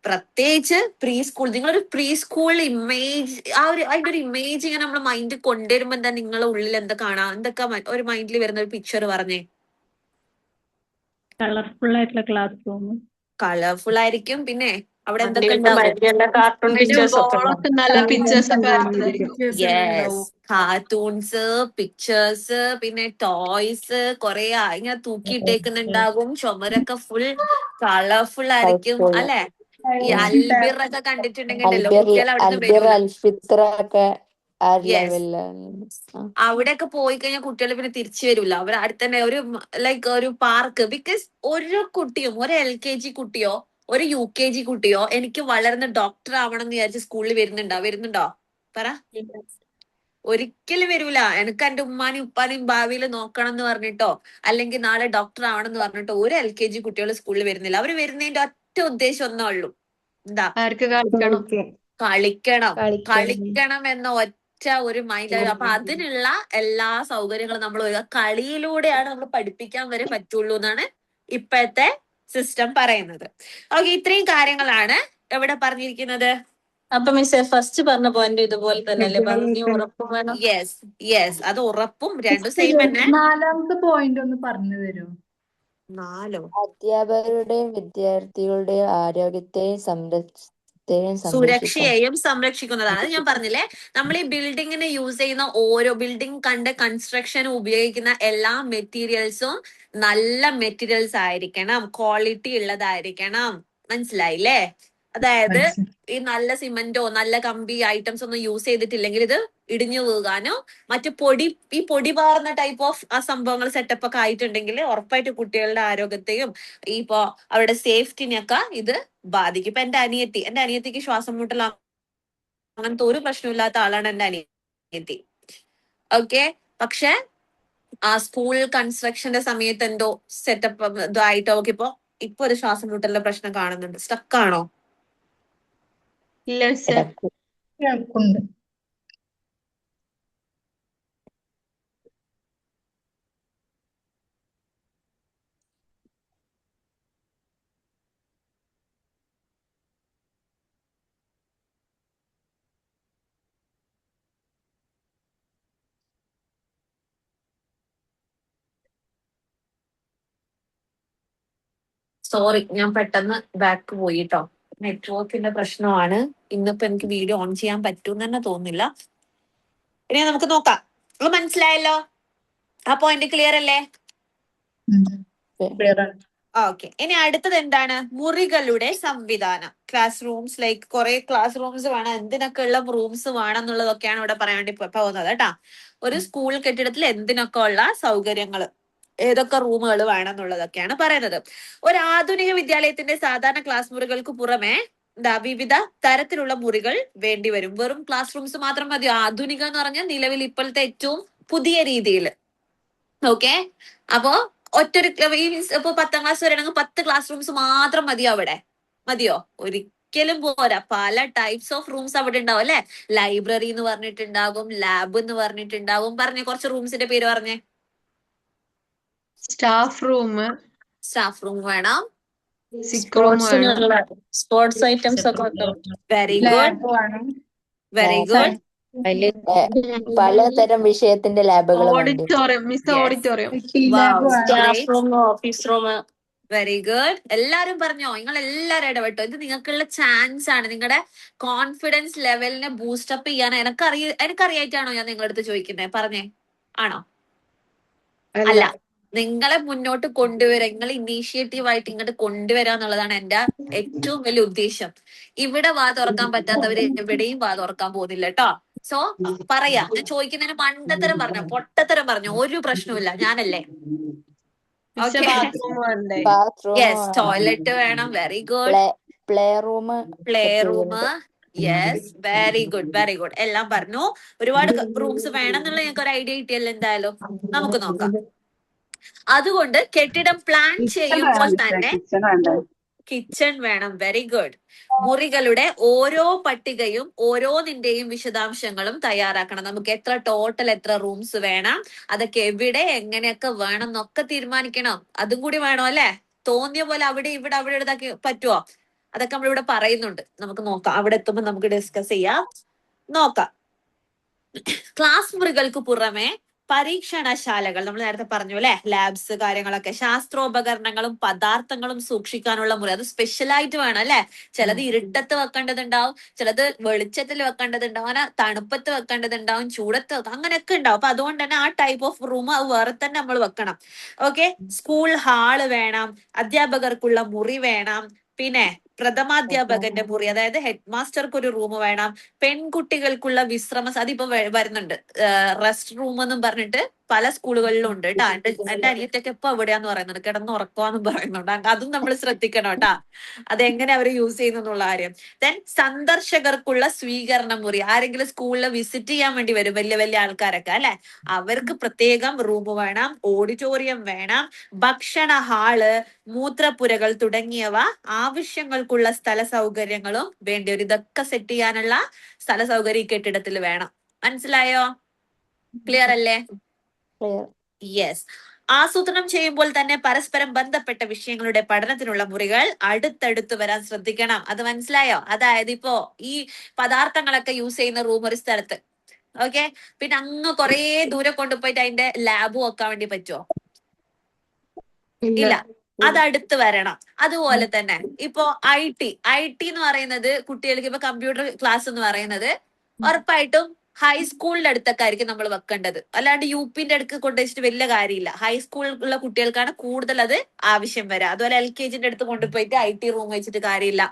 പ്രത്യേകിച്ച് പ്രീ സ്കൂൾ. നിങ്ങളൊരു പ്രീ സ്കൂൾ ഇമേജ്, അതിന്റെ ഒരു ഇമേജ് ഇങ്ങനെ നമ്മൾ മൈൻഡിൽ കൊണ്ടുവരുമ്പോ എന്താ നിങ്ങളെ ഉള്ളിൽ എന്താ കാണാം, എന്തൊക്കെ ഒരു മൈൻഡിൽ വരുന്ന ഒരു പിക്ചർ പറഞ്ഞേ. കളർഫുൾ ആയിട്ടുള്ള ക്ലാസ് റൂം. കളർഫുൾ ആയിരിക്കും. പിന്നെ അവിടെ എന്തൊക്കെ ഉണ്ടാകും? കാർട്ടൂൺ പിന്നെ പിക്ചേഴ്സ് ഒക്കെ ബോളൊക്കെ നല്ല പിക്ചേഴ്സ് ഒക്കെ വരച്ചതായിരിക്കും. യെസ്, കാർട്ടൂൺസ്, പിക്ചേഴ്സ്, പിന്നെ ടോയ്സ് കുറെ ഇങ്ങനെ തൂക്കിയിട്ടേക്കുന്നുണ്ടാകും. ചുമരൊക്കെ ഫുൾ കളർഫുൾ ആയിരിക്കും കളർഫുൾ. അല്ലെ? ഈ അൽബിറൊക്കെ കണ്ടിട്ടുണ്ടെങ്കിൽ ഉണ്ടല്ലോ, കുട്ടികൾ അവിടുന്ന് അൽബിർ വരൂല. അൽഫിത്ര ഒക്കെ ആ യെസ്, ലെവലിലാണ്. അവിടെയൊക്കെ പോയി കഴിഞ്ഞാൽ കുട്ടികൾ പിന്നെ തിരിച്ചു വരില്ല. അവർ അടുത്ത് തന്നെ ഒരു ലൈക്ക് ഒരു പാർക്ക്. ബിക്കോസ് ഒരു കുട്ടിയും, ഒരു LKG കുട്ടിയോ ഒരു UKG കുട്ടിയോ എനിക്ക് വളർന്ന് ഡോക്ടർ ആവണം എന്ന് വിചാരിച്ച് സ്കൂളിൽ വരുന്നുണ്ടോ? പറ. ഒരിക്കലും വരൂല. എനിക്ക് എന്റെ ഉമ്മാനും ഉപ്പാനെയും ഭാവിയിൽ നോക്കണം എന്ന് പറഞ്ഞിട്ടോ അല്ലെങ്കിൽ നാളെ ഡോക്ടർ ആവണം എന്ന് പറഞ്ഞിട്ടോ ഒരു LKG കുട്ടികൾ സ്കൂളിൽ വരുന്നില്ല. അവർ വരുന്നതിന്റെ ഒറ്റ ഉദ്ദേശം ഒന്നേ ഉള്ളൂ. എന്താ? ആർക്ക് കളിക്കണം? കളിക്കണം എന്ന ഒറ്റ ഒരു മൈൻഡ്. അപ്പൊ അതിനുള്ള എല്ലാ സൗകര്യങ്ങളും നമ്മൾ കളിയിലൂടെയാണ് നമ്മൾ പഠിപ്പിക്കാൻ വരെ പറ്റുള്ളൂ എന്നാണ് ഇപ്പോഴത്തെ സിസ്റ്റം പറയുന്നത്. ഓക്കെ, ഇത്രയും കാര്യങ്ങളാണ് എവിടെ പറഞ്ഞിരിക്കുന്നത്. അപ്പൊ മിസ്സേ ഫസ്റ്റ് പറഞ്ഞ പോയിന്റ് ഇതുപോലെ തന്നെ അല്ലേ പറഞ്ഞു? ഉറപ്പും വേണം. യെസ്, അത് ഉറപ്പും രണ്ടും സെയിം തന്നെ. 4ാമത്തെ പോയിന്റ് ഒന്ന് പറഞ്ഞു തരൂ. 4 അധ്യാപകരുടെയും വിദ്യാർത്ഥികളുടെയും ആരോഗ്യത്തെയും സംരക്ഷിക്കും. സുരക്ഷയെയും സംരക്ഷിക്കുന്നതാണ്. അത് ഞാൻ പറഞ്ഞില്ലേ, നമ്മൾ ഈ ബിൽഡിങ്ങിന് യൂസ് ചെയ്യുന്ന ഓരോ ബിൽഡിംഗ് കൺസ്ട്രക്ഷന് ഉപയോഗിക്കുന്ന എല്ലാ മെറ്റീരിയൽസും നല്ല മെറ്റീരിയൽസ് ആയിരിക്കണം, ക്വാളിറ്റി ഉള്ളതായിരിക്കണം. മനസ്സിലായില്ലേ? അതായത് ഈ നല്ല സിമന്റോ നല്ല കമ്പി ഐറ്റംസ് ഒന്നും യൂസ് ചെയ്തിട്ടില്ലെങ്കിൽ ഇത് ഇടിഞ്ഞു വീകാനോ മറ്റു ഈ പൊടി പാറുന്ന ടൈപ്പ് ഓഫ് ആ സംഭവങ്ങൾ സെറ്റപ്പ് ഒക്കെ ആയിട്ടുണ്ടെങ്കിൽ ഉറപ്പായിട്ട് കുട്ടികളുടെ ആരോഗ്യത്തെയും ഇപ്പോ അവരുടെ സേഫ്റ്റിനെയൊക്കെ ഇത് ബാധിക്കും. ഇപ്പൊ എന്റെ അനിയത്തിക്ക് ശ്വാസം മുട്ടൽ അങ്ങനത്തെ ഒരു പ്രശ്നമില്ലാത്ത ആളാണ് എന്റെ അനിയത്തി. ഓക്കെ, പക്ഷെ ആ സ്കൂൾ കൺസ്ട്രക്ഷന്റെ സമയത്ത് എന്തോ സെറ്റപ്പ് ഇതായിട്ട് അവർക്ക് ഇപ്പൊ ഒരു ശ്വാസം മുട്ടലിന്റെ പ്രശ്നം കാണുന്നുണ്ട്. സ്റ്റക്കാണോ? ഇല്ല മിസ്സേ. കേൾക്കുന്നുണ്ട്. സോറി, ഞാൻ പെട്ടെന്ന് ബാക്ക് പോയിട്ടോ. നെറ്റ്വർക്കിന്റെ പ്രശ്നമാണ്. ഇന്നിപ്പോ എനിക്ക് വീഡിയോ ഓൺ ചെയ്യാൻ പറ്റുമെന്ന് തന്നെ തോന്നുന്നില്ല. ഇനി നമുക്ക് നോക്കാം. അത് മനസ്സിലായല്ലോ? ആ പോയിന്റ് ക്ലിയർ അല്ലേ? ഓക്കെ, ഇനി അടുത്തത് എന്താണ്? മുറികളുടെ സംവിധാനം. ക്ലാസ് റൂംസ്, ലൈക്ക് കുറെ ക്ലാസ് റൂംസ് വേണം, എന്തിനൊക്കെ ഉള്ള റൂംസ് വേണം എന്നുള്ളതൊക്കെയാണ് ഇവിടെ പറയാൻ വേണ്ടി പോകുന്നത് കേട്ടാ. ഒരു സ്കൂൾ കെട്ടിടത്തിൽ എന്തിനൊക്കെ ഉള്ള സൗകര്യങ്ങൾ, ഏതൊക്കെ റൂമുകൾ വേണം എന്നുള്ളതൊക്കെയാണ് പറയുന്നത്. ഒരു ആധുനിക വിദ്യാലയത്തിന്റെ സാധാരണ ക്ലാസ് മുറികൾക്ക് പുറമെ വിവിധ തരത്തിലുള്ള മുറികൾ വേണ്ടിവരും. വെറും ക്ലാസ് റൂംസ് മാത്രം മതിയോ? ആധുനിക എന്ന് പറഞ്ഞാൽ നിലവിൽ ഇപ്പോഴത്തെ ഏറ്റവും പുതിയ രീതിയിൽ. ഓക്കെ, അപ്പോ ഒറ്റൊരു ഇപ്പൊ 10ാം ക്ലാസ് വരെ ആണെങ്കിൽ 10 ക്ലാസ് റൂംസ് മാത്രം മതിയോ? അവിടെ മതിയോ? ഒരിക്കലും പോരാ. പല ടൈപ്സ് ഓഫ് റൂംസ് അവിടെ ഉണ്ടാവും അല്ലെ? ലൈബ്രറി എന്ന് പറഞ്ഞിട്ടുണ്ടാകും, ലാബ് എന്ന് പറഞ്ഞിട്ടുണ്ടാകും. പറഞ്ഞേ, കുറച്ച് റൂംസിന്റെ പേര് പറഞ്ഞേ. സ്റ്റാഫ് റൂം വേണം. സിക്ക് റൂം വേണം. സ്പോർട്സ് ഐറ്റംസ് ഒക്കെ വെക്കണം. Very good. പലതരം വിഷയത്തിന്റെ ലാബുകൾ വേണ്ടി. Auditorium. Class room, office room. Very good. എല്ലാരും പറഞ്ഞോ? നിങ്ങൾ എല്ലാരും ഇടപെട്ടോ? ഇത് നിങ്ങൾക്കുള്ള ചാൻസ് ആണ്. നിങ്ങളുടെ കോൺഫിഡൻസ് ലെവലിനെ ബൂസ്റ്റപ്പ് ചെയ്യാൻ എനിക്കറിയായിട്ടാണോ ഞാൻ നിങ്ങളുടെ അടുത്ത് ചോദിക്കുന്നത്? പറഞ്ഞേ, ആണോ? അല്ല, നിങ്ങളെ മുന്നോട്ട് കൊണ്ടുവരാ, നിങ്ങൾ ഇനീഷ്യേറ്റീവ് ആയിട്ട് ഇങ്ങോട്ട് കൊണ്ടുവരാ എന്നുള്ളതാണ് എന്റെ ഏറ്റവും വലിയ ഉദ്ദേശം. ഇവിടെ വാ തുറക്കാൻ പറ്റാത്തവര് എവിടെയും വാ തുറക്കാൻ പോകുന്നില്ല കേട്ടോ. സോ പറയാ, ഞാൻ ചോദിക്കുന്നതിന് മണ്ടത്തരം പറഞ്ഞോ, പൊട്ടത്തരം പറഞ്ഞോ, ഒരു പ്രശ്നവുമില്ല, ഞാനല്ലേ. യെസ്, ടോയ്ലറ്റ് വേണം. Very good. Play room. Yes, very good. എല്ലാം പറഞ്ഞു. ഒരുപാട് റൂംസ് വേണം എന്നുള്ള ഞങ്ങൾക്ക് ഒരു ഐഡിയ കിട്ടിയല്ലോ. എന്തായാലും നമുക്ക് നോക്കാം. അതുകൊണ്ട് കെട്ടിടം പ്ലാൻ ചെയ്യുമ്പോൾ തന്നെ കിച്ചൺ വേണം. Very good. മുറികളുടെ ഓരോ പട്ടികയും ഓരോന്നിന്റെയും വിശദാംശങ്ങളും തയ്യാറാക്കണം. നമുക്ക് എത്ര റൂംസ് വേണം, അതൊക്കെ എവിടെ എങ്ങനെയൊക്കെ വേണം എന്നൊക്കെ തീരുമാനിക്കണം. അതും കൂടി വേണോ അല്ലെ? തോന്നിയ പോലെ അവിടെ ഇതാക്കി പറ്റുമോ? അതൊക്കെ നമ്മളിവിടെ പറയുന്നുണ്ട്. നമുക്ക് നോക്കാം, അവിടെ എത്തുമ്പോൾ നമുക്ക് ഡിസ്കസ് ചെയ്യാം. നോക്കാം. ക്ലാസ് മുറികൾക്ക് പുറമെ പരീക്ഷണശാലകൾ, നമ്മൾ നേരത്തെ പറഞ്ഞു അല്ലെ, ലാബ്സ് കാര്യങ്ങളൊക്കെ, ശാസ്ത്രോപകരണങ്ങളും പദാർത്ഥങ്ങളും സൂക്ഷിക്കാനുള്ള മുറി, അത് സ്പെഷ്യലായിട്ട് വേണം അല്ലെ. ചിലത് ഇരുട്ടത്ത് വെക്കേണ്ടതുണ്ടാവും, ചിലത് വെളിച്ചത്തിൽ വെക്കേണ്ടതുണ്ടാവും, അങ്ങനെ തണുപ്പത്ത് വെക്കേണ്ടതുണ്ടാവും, ചൂടത്ത് അങ്ങനെയൊക്കെ ഉണ്ടാവും. അപ്പൊ അതുകൊണ്ട് തന്നെ ആ ടൈപ്പ് ഓഫ് റൂം അത് വേറെ തന്നെ നമ്മൾ വെക്കണം. ഓക്കെ. സ്കൂൾ ഹാള് വേണം, അധ്യാപകർക്കുള്ള മുറി വേണം, പിന്നെ പ്രഥമാധ്യാപകന്റെ മുറി, അതായത് ഹെഡ് മാസ്റ്റർക്ക് ഒരു റൂം വേണം, പെൺകുട്ടികൾക്കുള്ള അതിപ്പോ വരുന്നുണ്ട്, റെസ്റ്റ് റൂം എന്നും പറഞ്ഞിട്ട് പല സ്കൂളുകളിലും ഉണ്ട് കേട്ടോ. എന്റെ അനിയത്തൊക്കെ ഇപ്പൊ എവിടെയാന്ന് പറയുന്നുണ്ട്, കിടന്നുറക്കവാന്നും പറയുന്നുണ്ട്. അതും നമ്മൾ ശ്രദ്ധിക്കണം കേട്ടാ, അതെങ്ങനെ അവർ യൂസ് ചെയ്യുന്നു എന്നുള്ള കാര്യം. ദെൻ സന്ദർശകർക്കുള്ള സ്വീകരണ മുറി, ആരെങ്കിലും സ്കൂളിൽ വിസിറ്റ് ചെയ്യാൻ വേണ്ടി വരും, വലിയ വലിയ ആൾക്കാരൊക്കെ അല്ലെ, അവർക്ക് പ്രത്യേകം റൂം വേണം, ഓഡിറ്റോറിയം വേണം, ഭക്ഷണ ഹാള്, മൂത്രപ്പുരകൾ തുടങ്ങിയവ ആവശ്യങ്ങൾക്കുള്ള സ്ഥല സൗകര്യങ്ങളും വേണ്ടി വരും. ഇതൊക്കെ സെറ്റ് ചെയ്യാനുള്ള സ്ഥല സൗകര്യം ഈ കെട്ടിടത്തിൽ വേണം. മനസ്സിലായോ? ക്ലിയർ അല്ലേ? ക്ലിയർ. യെസ്. ആസൂത്രണം ചെയ്യുമ്പോൾ തന്നെ പരസ്പരം ബന്ധപ്പെട്ട വിഷയങ്ങളുടെ പഠനത്തിനുള്ള മുറികൾ അടുത്തടുത്ത് വരാൻ ശ്രദ്ധിക്കണം. അത് മനസ്സിലായോ? അതായത് ഇപ്പോ ഈ പദാർത്ഥങ്ങളൊക്കെ യൂസ് ചെയ്യുന്ന റൂം ഒരു സ്ഥലത്ത്, ഓക്കെ, പിന്നെ അങ്ങ് കുറേ ദൂരെ കൊണ്ടുപോയിട്ട് അതിന്റെ ലാബ് വെക്കാൻ വേണ്ടി പറ്റുമോ? ഇല്ല, അതടുത്ത് വരണം. അതുപോലെ തന്നെ ഇപ്പോ ഐ ടി എന്ന് പറയുന്നത് കുട്ടികൾക്ക്, ഇപ്പൊ കമ്പ്യൂട്ടർ ക്ലാസ് എന്ന് പറയുന്നത് ഉറപ്പായിട്ടും ഹൈസ്കൂളിന്റെ അടുത്തൊക്കെ ആയിരിക്കും നമ്മൾ വെക്കേണ്ടത്. അല്ലാണ്ട് യുപിന്റെ അടുത്ത് കൊണ്ടുവച്ചിട്ട് വലിയ കാര്യമില്ല. ഹൈസ്കൂളിലുള്ള കുട്ടികൾക്കാണ് കൂടുതൽ അത് ആവശ്യം വരിക. അതുപോലെ LKGന്റെ അടുത്ത് കൊണ്ടുപോയിട്ട് IT റൂം വെച്ചിട്ട് കാര്യമില്ല.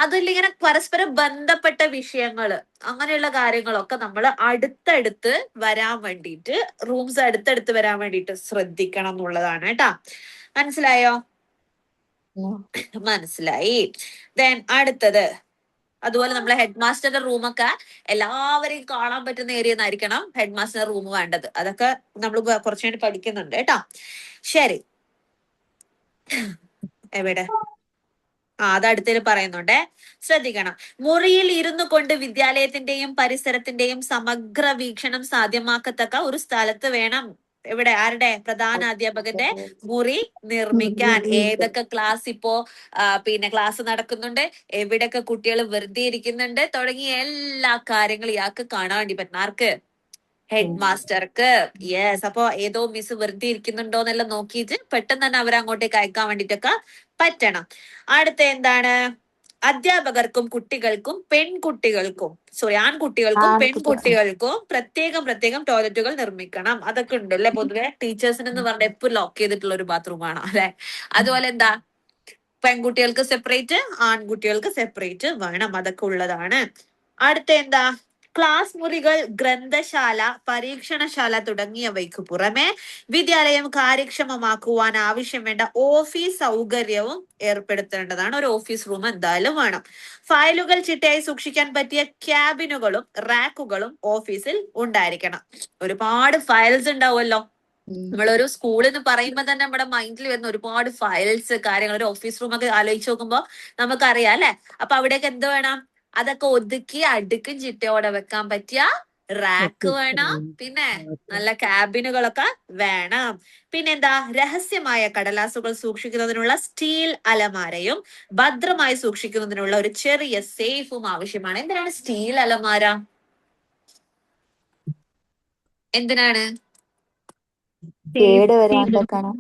അതിൽ ഇങ്ങനെ പരസ്പരം ബന്ധപ്പെട്ട വിഷയങ്ങള്, അങ്ങനെയുള്ള കാര്യങ്ങളൊക്കെ നമ്മൾ അടുത്തടുത്ത് വരാൻ വേണ്ടിയിട്ട്, റൂംസ് അടുത്തടുത്ത് വരാൻ വേണ്ടിയിട്ട് ശ്രദ്ധിക്കണം എന്നുള്ളതാണ് കേട്ടാ. മനസ്സിലായോ? മനസ്സിലായി. ദെൻ അടുത്തത്, അതുപോലെ നമ്മളെ ഹെഡ് മാസ്റ്ററുടെ റൂമൊക്കെ എല്ലാവരെയും കാണാൻ പറ്റുന്ന ഏരിയ എന്നായിരിക്കണം ഹെഡ് മാസ്റ്റർ റൂം വേണ്ടത്. അതൊക്കെ നമ്മൾ കുറച്ചുകൂടി പഠിക്കുന്നുണ്ട് കേട്ടോ. ശരി, എവിടെ അത് അടുത്തതിൽ പറയുന്നുണ്ടേ, ശ്രദ്ധിക്കണം. മുറിയിൽ ഇരുന്നു കൊണ്ട് വിദ്യാലയത്തിന്റെയും പരിസരത്തിന്റെയും സമഗ്ര വീക്ഷണം സാധ്യമാക്കത്തക്ക ഒരു സ്ഥലത്ത് വേണം ഇവിടെ ആരുടെ, പ്രധാന അധ്യാപകന്റെ മുറി നിർമ്മിക്കാൻ. ഏതൊക്കെ ക്ലാസ് ഇപ്പോ പിന്നെ ക്ലാസ് നടക്കുന്നുണ്ട്, എവിടെയൊക്കെ കുട്ടികൾ വെറുതെ ഇരിക്കുന്നുണ്ട്, തുടങ്ങിയ എല്ലാ കാര്യങ്ങളും ഇയാൾക്ക് കാണാൻ വേണ്ടി പറ്റണം. ആർക്ക്? ഹെഡ് മാസ്റ്റർക്ക്. യെസ്. അപ്പൊ ഏതോ മിസ് വെറുതെ ഇരിക്കുന്നുണ്ടോന്നെല്ലാം നോക്കിയിട്ട് പെട്ടെന്ന് തന്നെ അവരെ അങ്ങോട്ടേക്ക് അയക്കാൻ വേണ്ടിട്ടൊക്കെ പറ്റണം. അടുത്ത എന്താണ്, അധ്യാപകർക്കും കുട്ടികൾക്കും ആൺകുട്ടികൾക്കും പെൺകുട്ടികൾക്കും പ്രത്യേകം ടോയ്ലറ്റുകൾ നിർമ്മിക്കണം. അതൊക്കെ ഉണ്ടല്ലേ പൊതുവെ ടീച്ചേഴ്സിന് എന്ന് പറഞ്ഞാൽ എപ്പോഴും ലോക്ക് ചെയ്തിട്ടുള്ള ഒരു ബാത്റൂം ആണ് അല്ലെ. അതുപോലെ എന്താ, പെൺകുട്ടികൾക്ക് സെപ്പറേറ്റ്, ആൺകുട്ടികൾക്ക് സെപ്പറേറ്റ് വേണം. അതൊക്കെ ഉള്ളതാണ്. അടുത്ത എന്താ, ക്ലാസ് മുറികൾ, ഗ്രന്ഥശാല, പരീക്ഷണശാല തുടങ്ങിയവയ്ക്ക് പുറമെ വിദ്യാലയം കാര്യക്ഷമമാക്കുവാൻ ആവശ്യം വേണ്ട ഓഫീസ് സൗകര്യവും ഏർപ്പെടുത്തേണ്ടതാണ്. ഒരു ഓഫീസ് റൂം എന്തായാലും വേണം. ഫയലുകൾ ചിട്ടയായി സൂക്ഷിക്കാൻ പറ്റിയ ക്യാബിനുകളും റാക്കുകളും ഓഫീസിൽ ഉണ്ടായിരിക്കണം. ഒരുപാട് ഫയൽസ് ഉണ്ടാവുമല്ലോ. നമ്മളൊരു സ്കൂൾ എന്ന് പറയുമ്പോൾ തന്നെ നമ്മുടെ മൈൻഡിൽ വരുന്ന ഒരുപാട് ഫയൽസ് കാര്യങ്ങൾ. ഒരു ഓഫീസ് റൂം ഒക്കെ ആലോചിച്ച് നോക്കുമ്പോൾ നമുക്കറിയാം അല്ലെ. അപ്പൊ അവിടേക്ക് എന്ത് വേണം, അതൊക്കെ ഒതുക്കി അടുക്കും ചിട്ടയോടെ വെക്കാൻ പറ്റിയ റാക്ക് വേണം, പിന്നെ നല്ല ക്യാബിനുകളൊക്കെ വേണം. പിന്നെന്താ, രഹസ്യമായ കടലാസുകൾ സൂക്ഷിക്കുന്നതിനുള്ള സ്റ്റീൽ അലമാരയും ഭദ്രമായി സൂക്ഷിക്കുന്നതിനുള്ള ഒരു ചെറിയ സേഫും ആവശ്യമാണ്. എന്തിനാണ് സ്റ്റീൽ അലമാര? എന്തിനാണ്? കേട് വരാണ്ടൊക്കെയാണ്.